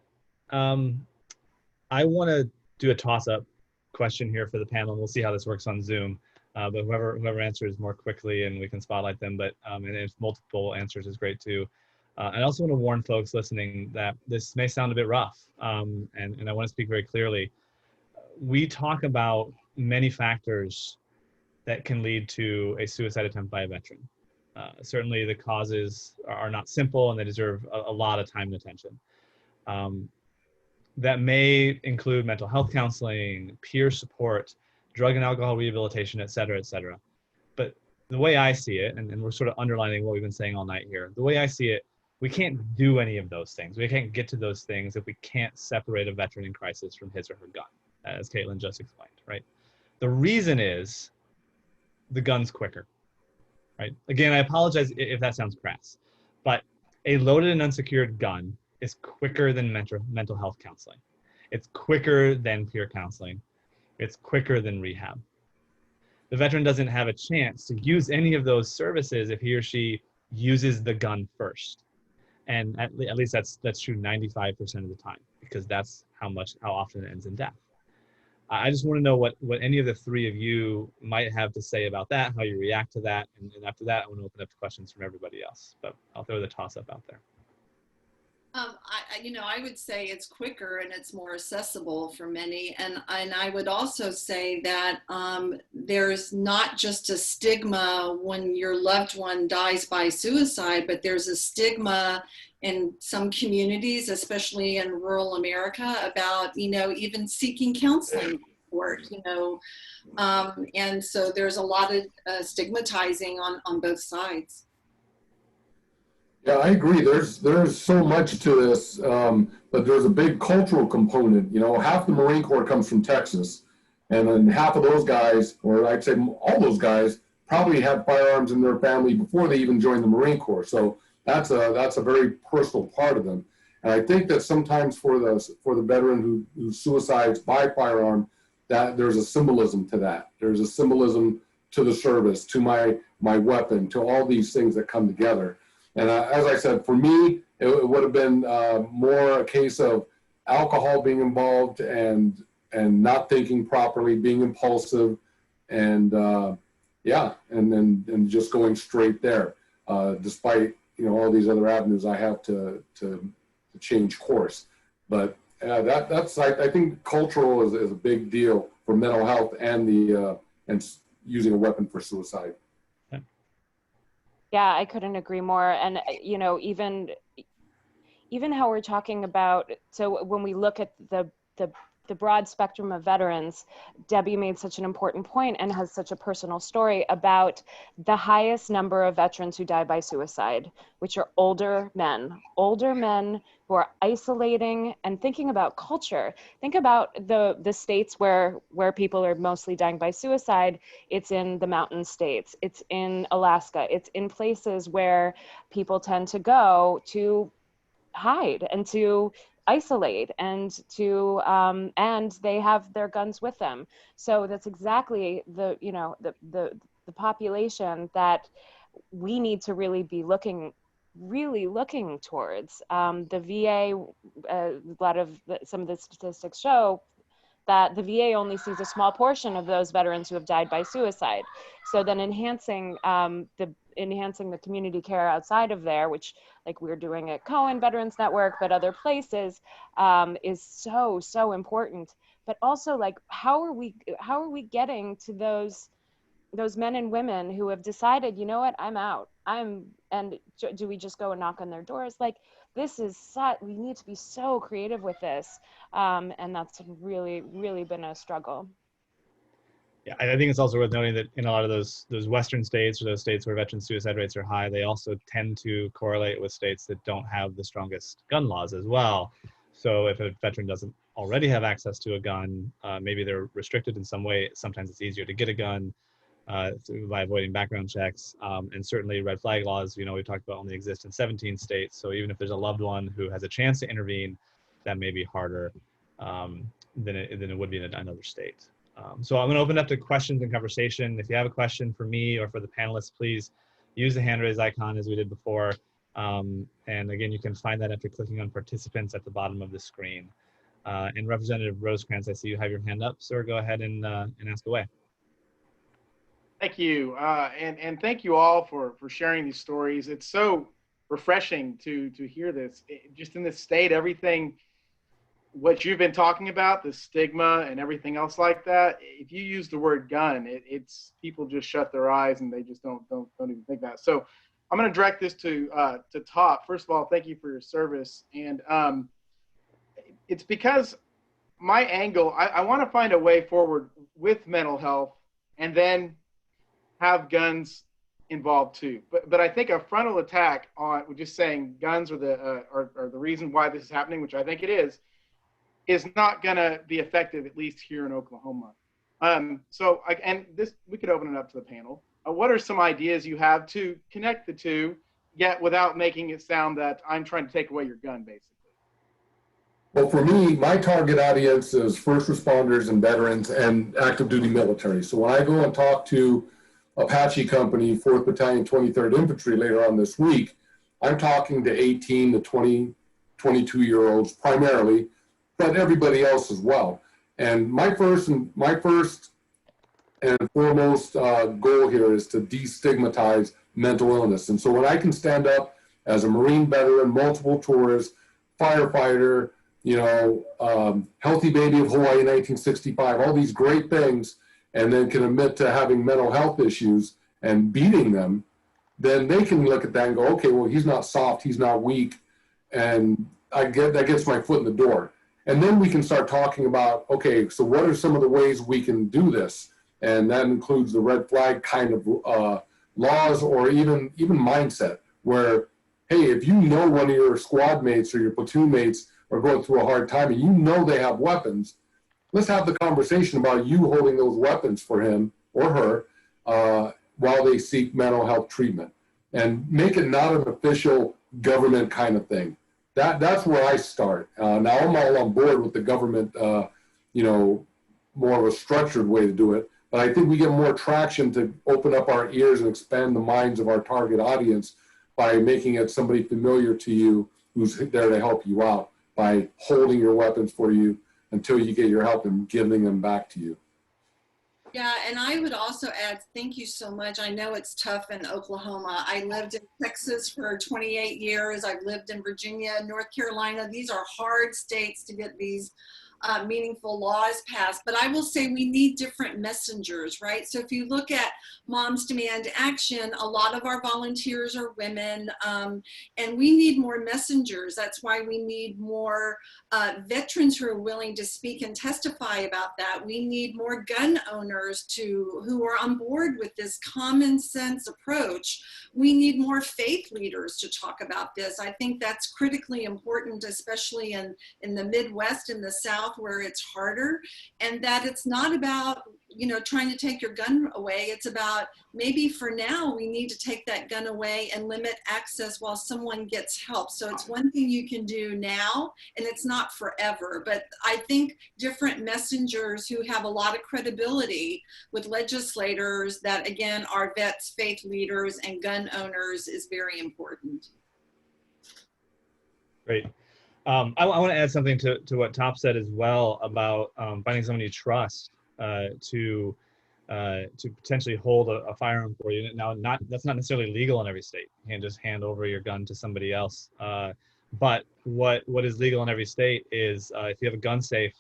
do a toss-up question here for the panel, and we'll see how this works on Zoom. But whoever answers more quickly, and we can spotlight them. But and if multiple answers is great too. I also want to warn folks listening that this may sound a bit rough, and I want to speak very clearly. We talk about many factors that can lead to a suicide attempt by a veteran. Certainly, the causes are not simple, and they deserve a lot of time and attention. That may include mental health counseling, peer support, drug and alcohol rehabilitation, et cetera, et cetera. But the way I see it, and we're sort of underlining what we've been saying all night here, the way I see it, we can't do any of those things. We can't get to those things if we can't separate a veteran in crisis from his or her gun, as Caitlin just explained, right? The reason is the gun's quicker, right? Again, I apologize if that sounds crass, but a loaded and unsecured gun is quicker than mental health counseling. It's quicker than peer counseling. It's quicker than rehab. The veteran doesn't have a chance to use any of those services if he or she uses the gun first. And at least that's true 95% of the time, because that's how often it ends in death. I just want to know what any of the three of you might have to say about that, how you react to that, and after that, I want to open up to questions from everybody else. But I'll throw the toss-up out there. I would say it's quicker and it's more accessible for many. And I would also say that there's not just a stigma when your loved one dies by suicide, but there's a stigma in some communities, especially in rural America, about, even seeking counseling support, and so there's a lot of stigmatizing on both sides. Yeah, I agree. There's so much to this, but there's a big cultural component. Half the Marine Corps comes from Texas, and then half of those guys, or I'd say all those guys, probably had firearms in their family before they even joined the Marine Corps. So that's a very personal part of them. And I think that sometimes for the veteran who suicides by firearm, that there's a symbolism to that. There's a symbolism to the service, to my weapon, to all these things that come together. And as I said, for me, it would have been more a case of alcohol being involved and not thinking properly, being impulsive, and and just going straight there, despite all these other avenues I have to change course. But that's I think cultural is a big deal for mental health and the and using a weapon for suicide. Yeah, I couldn't agree more. And, you know, even how we're talking about, so when we look at the broad spectrum of veterans, Debbie made such an important point and has such a personal story about the highest number of veterans who die by suicide, which are older men who are isolating and thinking about culture. Think about the states where people are mostly dying by suicide. It's in the mountain states, it's in Alaska, it's in places where people tend to go to hide and to isolate and to and they have their guns with them. So that's exactly the population that we need to really be looking towards. The VA, some of the statistics show that the VA only sees a small portion of those veterans who have died by suicide. So then enhancing the community care outside of there, which like we're doing at Cohen Veterans Network, but other places, is so important. But also, like, how are we getting to those men and women who have decided, you know what, I'm out. And do we just go and knock on their doors? Like, we need to be so creative with this. And that's really, really been a struggle. Yeah, I think it's also worth noting that in a lot of those Western states, or those states where veteran suicide rates are high, they also tend to correlate with states that don't have the strongest gun laws as well. So if a veteran doesn't already have access to a gun, maybe they're restricted in some way. Sometimes it's easier to get a gun by avoiding background checks. And certainly red flag laws, we talked about, only exist in 17 states. So even if there's a loved one who has a chance to intervene, that may be harder than it would be in another state. So I'm going to open up to questions and conversation. If you have a question for me or for the panelists, please use the hand raise icon as we did before. And again, you can find that after clicking on participants at the bottom of the screen. And Representative Rosecrans, I see you have your hand up, sir. Go ahead and ask away. Thank you. And thank you all for sharing these stories. It's so refreshing to hear this. Just in this state, everything, what you've been talking about, the stigma and everything else like that, if you use the word gun, it's people just shut their eyes and they just don't even think that. So I'm going to direct this to Top. First of all, thank you for your service. And it's because my angle, I want to find a way forward with mental health and then have guns involved too. But I think a frontal attack on just saying guns are the reason why this is happening, which I think it is not going to be effective, at least here in Oklahoma. We could open it up to the panel. What are some ideas you have to connect the two, yet without making it sound that I'm trying to take away your gun, basically? Well, for me, my target audience is first responders and veterans and active duty military. So when I go and talk to Apache Company, 4th Battalion, 23rd Infantry later on this week, I'm talking to 18 to 20, 22-year-olds primarily, but everybody else as well. And my first and foremost goal here is to destigmatize mental illness. And so when I can stand up as a Marine veteran, multiple tours, firefighter, healthy baby of Hawaii 1965, all these great things, and then can admit to having mental health issues and beating them, then they can look at that and go, okay, well, he's not soft, he's not weak, and that gets my foot in the door. And then we can start talking about, okay, so what are some of the ways we can do this? And that includes the red flag kind of laws, or even mindset, where, hey, if you know one of your squad mates or your platoon mates are going through a hard time and you know they have weapons, let's have the conversation about you holding those weapons for him or her while they seek mental health treatment, and make it not an official government kind of thing. That's where I start. Now I'm all on board with the government, more of a structured way to do it. But I think we get more traction to open up our ears and expand the minds of our target audience by making it somebody familiar to you who's there to help you out by holding your weapons for you until you get your help and giving them back to you. Yeah, and I would also add, thank you so much. I know it's tough in Oklahoma. I lived in Texas for 28 years. I've lived in Virginia, North Carolina. These are hard states to get these meaningful laws passed. But I will say we need different messengers, right? So if you look at Moms Demand Action, a lot of our volunteers are women, and we need more messengers. That's why we need more veterans who are willing to speak and testify about that. We need more gun owners who are on board with this common sense approach. We need more faith leaders to talk about this. I think that's critically important, especially in the Midwest and the South where it's harder, and that it's not about, you know, trying to take your gun away. It's about maybe for now we need to take that gun away and limit access while someone gets help. So it's one thing you can do now, and it's not forever. But I think different messengers who have a lot of credibility with legislators that, again, are vets, faith leaders, and gun owners is very important. Great. I want to add something to what Top said as well about finding someone you trust to potentially hold a firearm for you. Now, that's not necessarily legal in every state. You can't just hand over your gun to somebody else. But what is legal in every state is if you have a gun safe,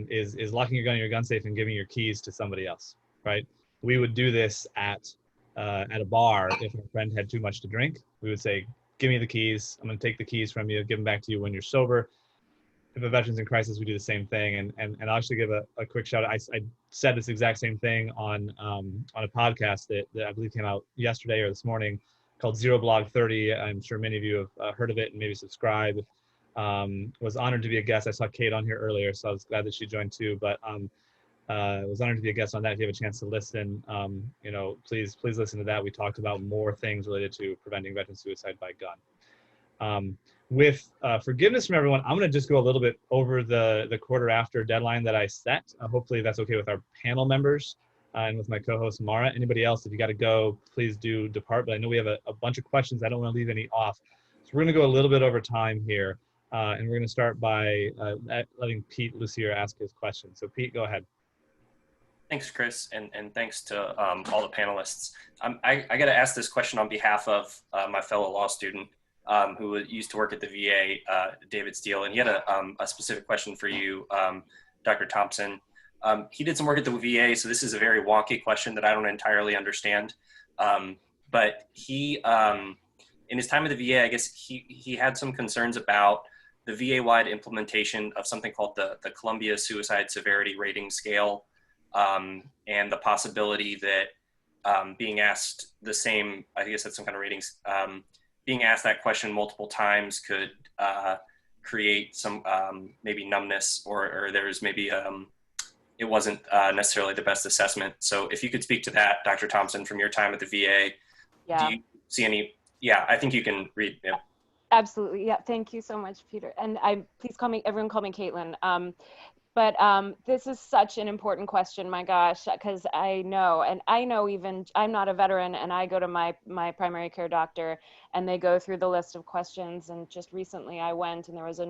is locking your gun in your gun safe and giving your keys to somebody else, right? We would do this at a bar. If a friend had too much to drink, we would say, give me the keys. I'm going to take the keys from you, give them back to you when you're sober. If a veteran's in crisis, we do the same thing. And I'll actually give a quick shout out. I said this exact same thing on a podcast that I believe came out yesterday or this morning called Zero Blog 30. I'm sure many of you have heard of it and maybe subscribed. Was honored to be a guest. I saw Kate on here earlier, so I was glad that she joined too. But was honored to be a guest on that. If you have a chance to listen, you know, please listen to that. We talked about more things related to preventing veteran suicide by gun. With forgiveness from everyone, I'm going to just go a little bit over the quarter after deadline that I set. Hopefully that's okay with our panel members and with my co-host Mara. Anybody else, if you got to go, please do depart. But I know we have a bunch of questions. I don't want to leave any off. So we're going to go a little bit over time here. And we're going to start by letting Pete Lucier ask his question. So Pete, go ahead. Thanks, Chris, and thanks to all the panelists. I got to ask this question on behalf of my fellow law student who used to work at the VA, David Steele, and he had a specific question for you, Dr. Thompson. He did some work at the VA, so this is a very wonky question that I don't entirely understand. But he, in his time at the VA, I guess he had some concerns about the VA-wide implementation of something called the Columbia Suicide Severity Rating Scale, and the possibility that being asked the same, I guess that's some kind of ratings, being asked that question multiple times could create some maybe numbness, or there's maybe it wasn't necessarily the best assessment. So if you could speak to that, Dr. Thompson, from your time at the VA, do you see any? Yeah, I think you can read. Yeah. Absolutely. Yeah. Thank you so much, Peter. And please everyone call me Caitlin. But this is such an important question, my gosh, because I know even I'm not a veteran, and I go to my primary care doctor and they go through the list of questions. And just recently I went and there was a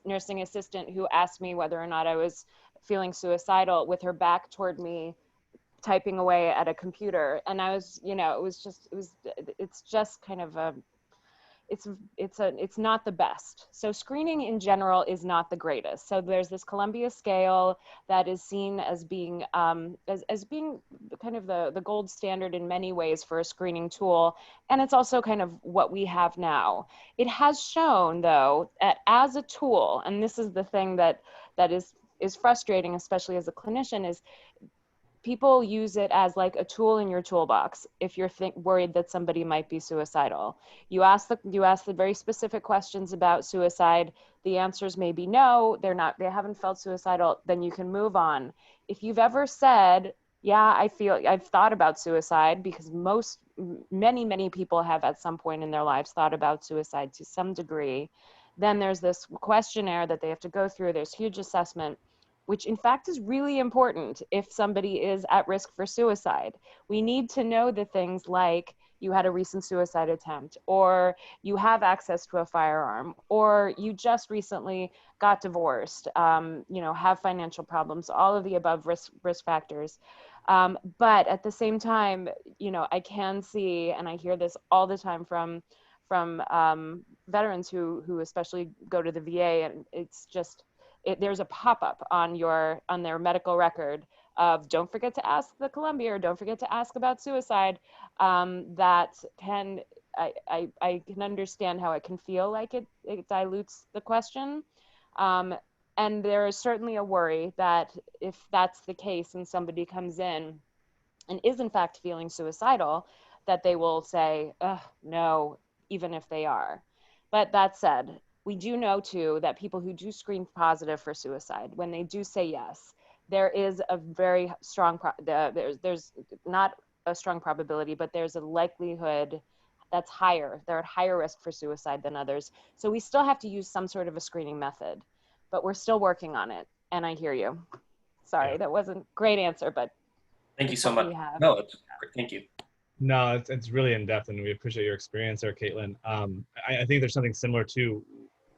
nursing assistant who asked me whether or not I was feeling suicidal with her back toward me, typing away at a computer. And I was, you know, it's just kind of it's not the best. So screening in general is not the greatest. So there's this Columbia scale that is seen as being as being kind of the gold standard in many ways for a screening tool, and it's also kind of what we have now. It has shown, though, that as a tool, and this is the thing that is frustrating, especially as a clinician, is people use it as like a tool in your toolbox. If you're worried that somebody might be suicidal, you ask the very specific questions about suicide. The answers may be no, they haven't felt suicidal, then you can move on. If you've ever said, yeah, I've thought about suicide, because many people have at some point in their lives thought about suicide to some degree, then there's this questionnaire that they have to go through. There's huge assessment, which in fact is really important if somebody is at risk for suicide. We need to know the things like you had a recent suicide attempt, or you have access to a firearm, or you just recently got divorced, have financial problems, all of the above risk factors. But at the same time, I can see, and I hear this all the time from veterans who especially go to the VA, and there's a pop-up on their medical record of don't forget to ask the Columbia or don't forget to ask about suicide. That can, I can understand how it can feel like it dilutes the question. And there is certainly a worry that if that's the case and somebody comes in and is in fact feeling suicidal, that they will say, oh, no, even if they are. But that said, we do know too that people who do screen positive for suicide, when they do say yes, there is a very strong, there's not a strong probability, but there's a likelihood that's higher. They're at higher risk for suicide than others. So we still have to use some sort of a screening method, but we're still working on it. And I hear you. Sorry, that wasn't a great answer, but thank you so much. No, it's great. Thank you. No, it's really in depth, and we appreciate your experience there, Caitlin. I think there's something similar too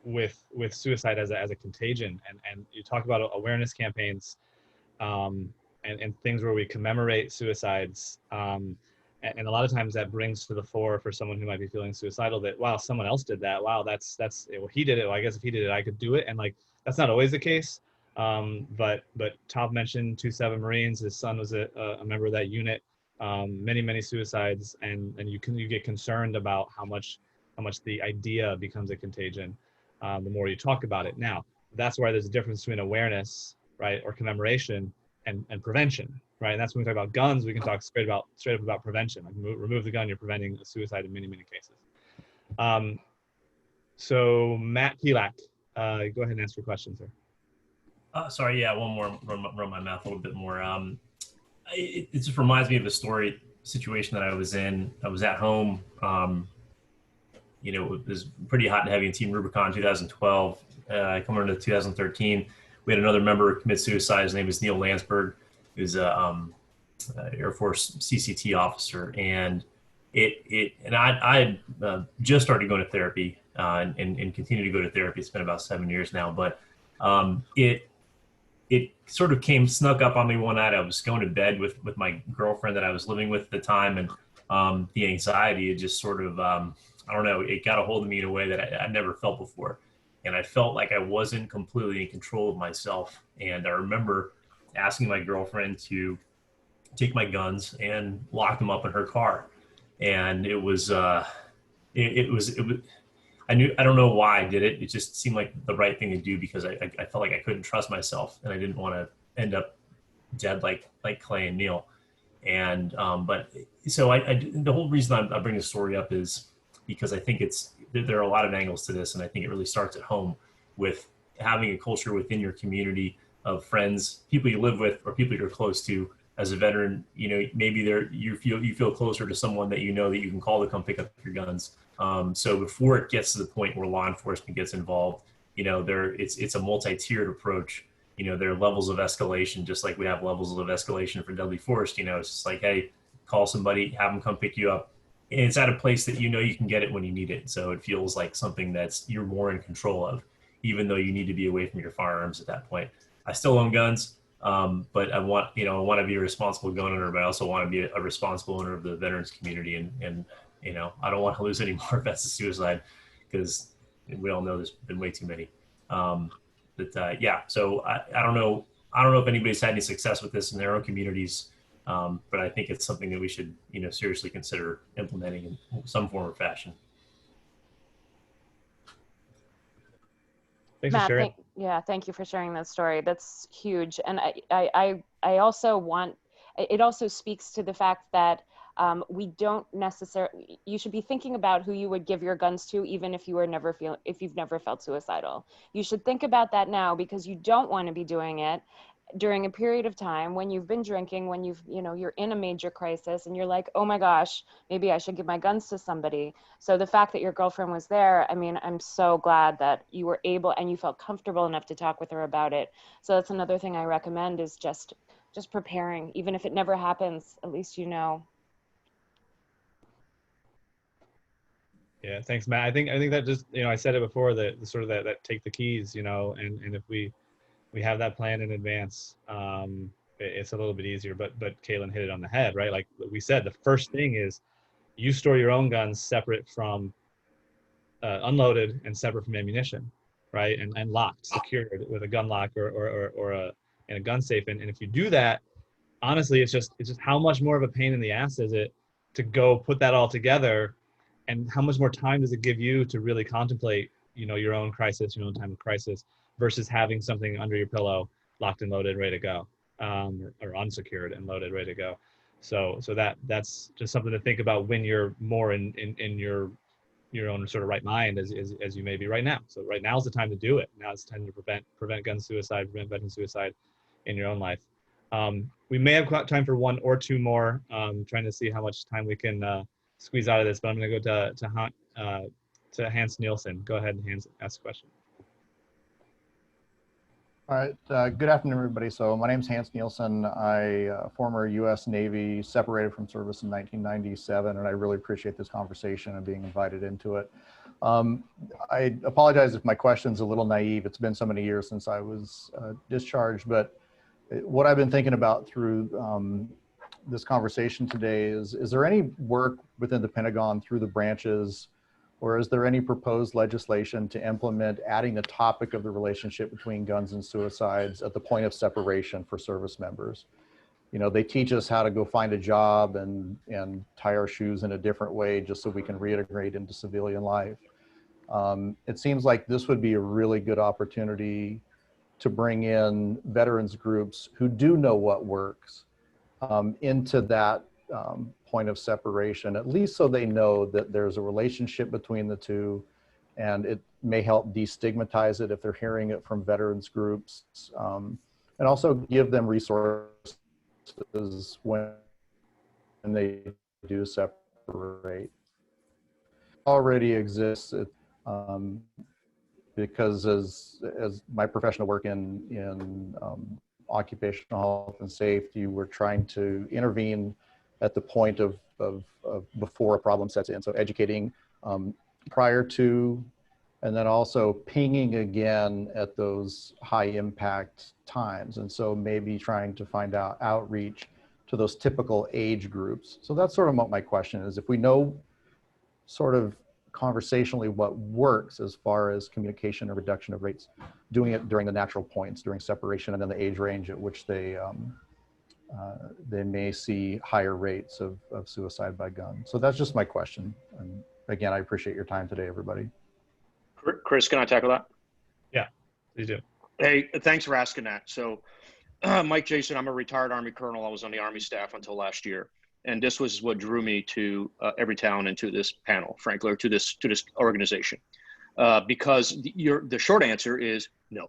with suicide as a contagion, and you talk about awareness campaigns, and things where we commemorate suicides, and a lot of times that brings to the fore for someone who might be feeling suicidal that, wow, someone else did that. Wow, that's well, he did it. Well, I guess if he did it, I could do it. And like, that's not always the case. But Tom mentioned 2-7 Marines. His son was a member of that unit. Many suicides, and you get concerned about how much the idea becomes a contagion the more you talk about it. Now, that's why there's a difference between awareness, right, or commemoration, and prevention, right? And that's when we talk about guns, we can talk straight up about prevention. Like, remove the gun, you're preventing a suicide in many cases. So Matt Pilak, go ahead and ask your question, sir. Sorry, yeah, one more, run my math a little bit more. It just reminds me of a situation that I was in. I was at home. You know, it was pretty hot and heavy in Team Rubicon 2012. I come into 2013. We had another member commit suicide. His name is Neil Landsberg. He was a Air Force CCT officer, and I had just started going to therapy and continue to go to therapy. It's been about 7 years now, but it sort of snuck up on me one night. I was going to bed with my girlfriend that I was living with at the time, and the anxiety, it just sort of, I don't know, it got a hold of me in a way that I never felt before. And I felt like I wasn't completely in control of myself. And I remember asking my girlfriend to take my guns and lock them up in her car. And it was, I don't know why I did it. It just seemed like the right thing to do because I felt like I couldn't trust myself, and I didn't want to end up dead like Clay and Neil. And but so the whole reason I bring this story up is because I think there are a lot of angles to this, and I think it really starts at home with having a culture within your community of friends, people you live with, or people you're close to. As a veteran, you know, maybe you feel closer to someone that you know that you can call to come pick up your guns. So before it gets to the point where law enforcement gets involved, you know, it's a multi-tiered approach. You know, there are levels of escalation, just like we have levels of escalation for deadly force. You know, it's just like, hey, call somebody, have them come pick you up. And it's at a place that you know you can get it when you need it. So it feels like something you're more in control of, even though you need to be away from your firearms at that point. I still own guns, but I want to be a responsible gun owner, but I also want to be a responsible owner of the veterans community. And you know, I don't want to lose any more vets to suicide, because we all know there's been way too many. Yeah, so I don't know if anybody's had any success with this in their own communities, but I think it's something that we should, you know, seriously consider implementing in some form or fashion. Thanks Matt, for sharing. thank you for sharing that story. That's huge. And I also want, it also speaks to the fact that we don't necessarily, you should be thinking about who you would give your guns to, even if you've never felt suicidal. You should think about that now, because you don't want to be doing it during a period of time when you've been drinking, when you're in a major crisis and you're like, oh my gosh, maybe I should give my guns to somebody. So the fact that your girlfriend was there, I mean, I'm so glad that you were able and you felt comfortable enough to talk with her about it. So that's another thing I recommend, is just preparing. Even if it never happens, at least you know. Yeah, thanks, Matt. I think that just, you know, I said it before, that sort of that take the keys, you know, and if we have that plan in advance, it's a little bit easier. But Caitlin hit it on the head, right? Like we said, the first thing is you store your own guns separate from unloaded and separate from ammunition, right? And locked, secured with a gun lock or in a gun safe. And if you do that, honestly, it's just how much more of a pain in the ass is it to go put that all together, and how much more time does it give you to really contemplate, your own crisis, your own time of crisis, versus having something under your pillow, locked and loaded, ready to go, or unsecured and loaded, ready to go. So that's just something to think about when you're more in your own sort of right mind as you may be right now. So right now is the time to do it. Now it's time to prevent gun suicide, prevent veteran suicide in your own life. We may have time for one or two more. Trying to see how much time we can squeeze out of this, but I'm going to go to Hans Nielsen. Go ahead, Hans, ask a question. All right. Good afternoon, everybody. So my name is Hans Nielsen. I former U.S. Navy, separated from service in 1997, and I really appreciate this conversation and being invited into it. I apologize if my question's a little naive. It's been so many years since I was discharged, but what I've been thinking about through this conversation today is there any work within the Pentagon through the branches, or is there any proposed legislation to implement adding the topic of the relationship between guns and suicides at the point of separation for service members? They teach us how to go find a job and tie our shoes in a different way just so we can reintegrate into civilian life. It seems like this would be a really good opportunity to bring in veterans groups who do know what works into that point of separation, at least so they know that there's a relationship between the two, and it may help destigmatize it if they're hearing it from veterans groups, and also give them resources when they do separate. Already exists because as my professional work in occupational health and safety, we're trying to intervene at the point of before a problem sets in. So educating prior to, and then also pinging again at those high impact times. And so maybe trying to find out outreach to those typical age groups. So that's sort of what my question is. If we know sort of conversationally what works as far as communication and reduction of rates, doing it during the natural points, during separation, and then the age range at which they may see higher rates of suicide by gun. So that's just my question. And again, I appreciate your time today, everybody. Chris, can I tackle that? Yeah, please do. Hey, thanks for asking that. So Mike Jason, I'm a retired Army colonel. I was on the Army staff until last year. And this was what drew me to Everytown and to this panel, frankly, or to this organization. Because the short answer is no.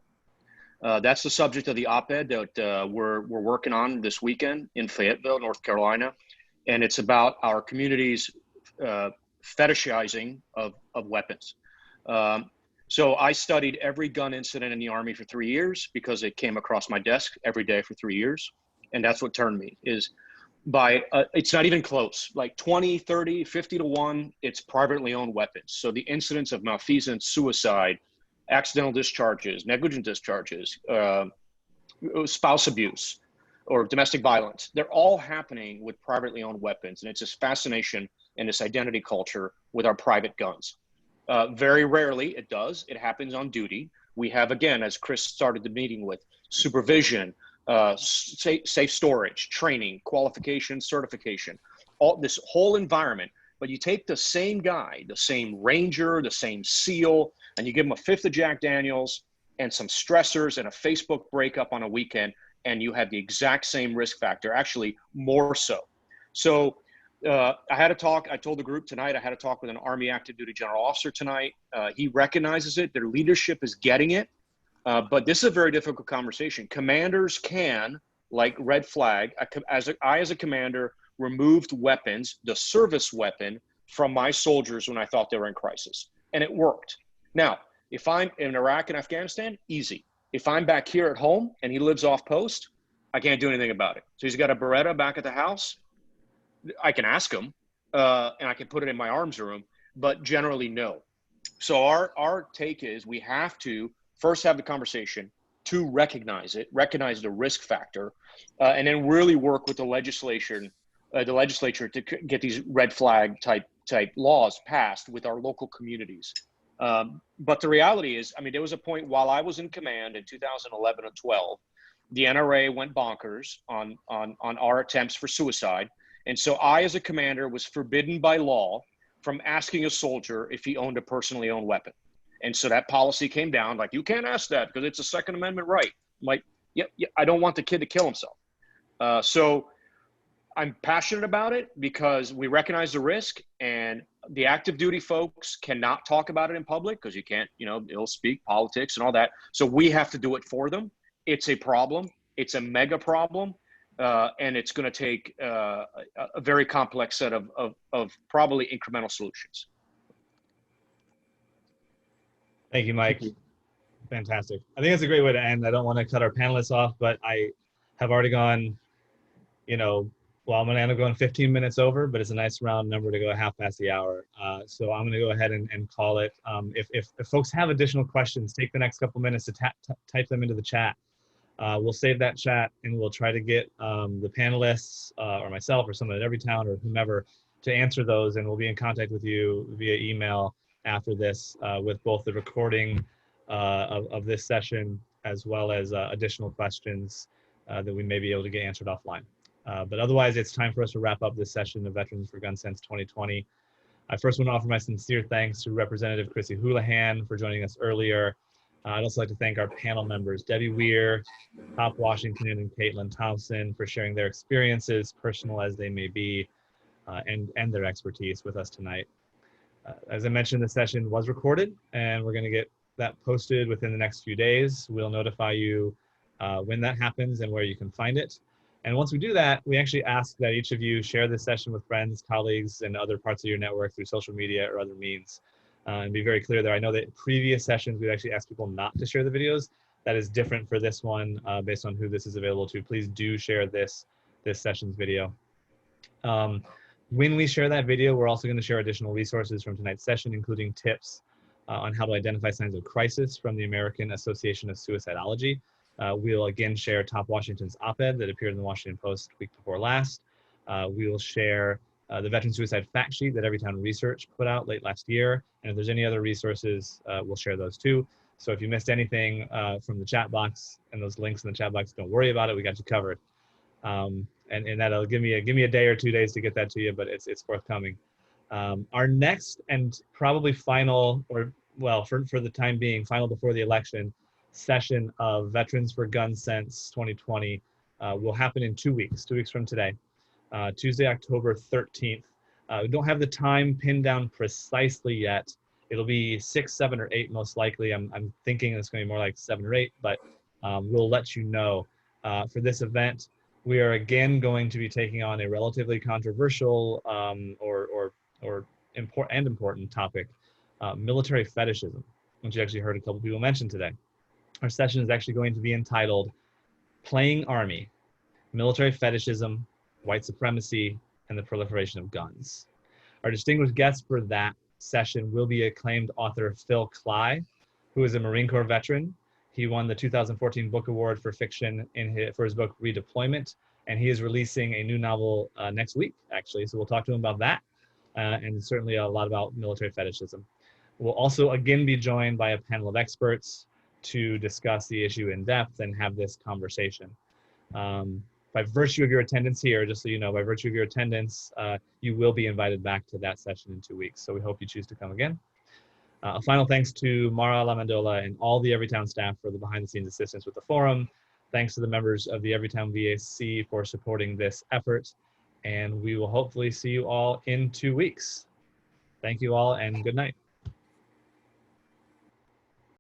That's the subject of the op-ed that we're working on this weekend in Fayetteville, North Carolina. And it's about our community's fetishizing of weapons. So I studied every gun incident in the Army for 3 years because it came across my desk every day for 3 years. And that's what turned me is by, it's not even close, like 20, 30, 50 to 1, it's privately owned weapons. So the incidents of malfeasance, suicide, accidental discharges, negligent discharges, spouse abuse, or domestic violence, they're all happening with privately owned weapons. And it's this fascination and this identity culture with our private guns. Very rarely it does. It happens on duty. We have, again, as Chris started the meeting with, supervision, safe storage, training, qualification, certification, all this whole environment. But you take the same guy, the same Ranger, the same SEAL, and you give him a fifth of Jack Daniels and some stressors and a Facebook breakup on a weekend, and you have the exact same risk factor, actually more so. So I had a talk, I told the group tonight, I had a talk with an Army active duty general officer tonight. He recognizes it, their leadership is getting it. But this is a very difficult conversation. Commanders can, like red flag, as a commander, removed weapons, the service weapon, from my soldiers when I thought they were in crisis. And it worked. Now, if I'm in Iraq and Afghanistan, easy. If I'm back here at home and he lives off post, I can't do anything about it. So he's got a Beretta back at the house. I can ask him, and I can put it in my arms room, but generally no. So our take is we have to first have the conversation, to recognize it, recognize the risk factor, and then really work with the legislature to get these red flag type laws passed with our local communities. But the reality is, I mean, there was a point while I was in command in 2011 and 12, the NRA went bonkers on our attempts for suicide. And so I, as a commander, was forbidden by law from asking a soldier if he owned a personally owned weapon. And so that policy came down, like, you can't ask that because it's a Second Amendment right. I'm like, yeah, I don't want the kid to kill himself. So I'm passionate about it because we recognize the risk, and the active duty folks cannot talk about it in public because you can't, ill speak politics and all that. So we have to do it for them. It's a problem. It's a mega problem. And it's going to take a very complex set of probably incremental solutions. Thank you, Mike. Fantastic. I think that's a great way to end. I don't want to cut our panelists off, but I have already gone, well, I'm going to end up going 15 minutes over, but it's a nice round number to go half past the hour. So I'm going to go ahead and call it. If folks have additional questions, take the next couple minutes to type them into the chat. We'll save that chat and we'll try to get the panelists or myself or someone at Everytown or whomever to answer those, and we'll be in contact with you via email after this with both the recording of this session as well as additional questions that we may be able to get answered offline. But otherwise, it's time for us to wrap up this session of Veterans for Gun Sense 2020. I first want to offer my sincere thanks to Representative Chrissy Houlhan for joining us earlier. I'd also like to thank our panel members, Debbie Weir, Top Washington, and Caitlin Thompson for sharing their experiences, personal as they may be, and their expertise with us tonight. As I mentioned, the session was recorded, and we're going to get that posted within the next few days. We'll notify you when that happens and where you can find it. And once we do that, we actually ask that each of you share this session with friends, colleagues, and other parts of your network through social media or other means. And be very clear there. I know that in previous sessions, we've actually asked people not to share the videos. That is different for this one based on who this is available to. Please do share this session's video. When we share that video, we're also going to share additional resources from tonight's session, including tips on how to identify signs of crisis from the American Association of Suicidology. We'll again share Top Washington's op-ed that appeared in the Washington Post week before last. We will share the Veteran Suicide Fact Sheet that Everytown Research put out late last year. And if there's any other resources, we'll share those too. So if you missed anything from the chat box and those links in the chat box, don't worry about it. We got you covered. And that'll give me a day or 2 days to get that to you, but it's forthcoming. Our next and probably final, or well, for the time being, final before the election session of Veterans for Gun Sense 2020 will happen in 2 weeks, 2 weeks from today, Tuesday, October 13th. We don't have the time pinned down precisely yet. It'll be 6, 7, or 8 most likely. I'm thinking it's going to be more like 7 or 8, but we'll let you know. For this event, we are again going to be taking on a relatively controversial or important topic, military fetishism, which you actually heard a couple people mention today. Our session is actually going to be entitled Playing Army, Military Fetishism, White Supremacy, and the Proliferation of Guns. Our distinguished guest for that session will be acclaimed author Phil Cly, who is a Marine Corps veteran. He won the 2014 Book Award for fiction for his book Redeployment, and he is releasing a new novel next week, actually. So we'll talk to him about that, and certainly a lot about military fetishism. We'll also again be joined by a panel of experts to discuss the issue in depth and have this conversation. By virtue of your attendance here, just so you know, by virtue of your attendance, you will be invited back to that session in 2 weeks. So we hope you choose to come again. A final thanks to Mara Lamandola and all the Everytown staff for the behind-the-scenes assistance with the forum. Thanks to the members of the Everytown VAC for supporting this effort. And we will hopefully see you all in 2 weeks. Thank you all and good night.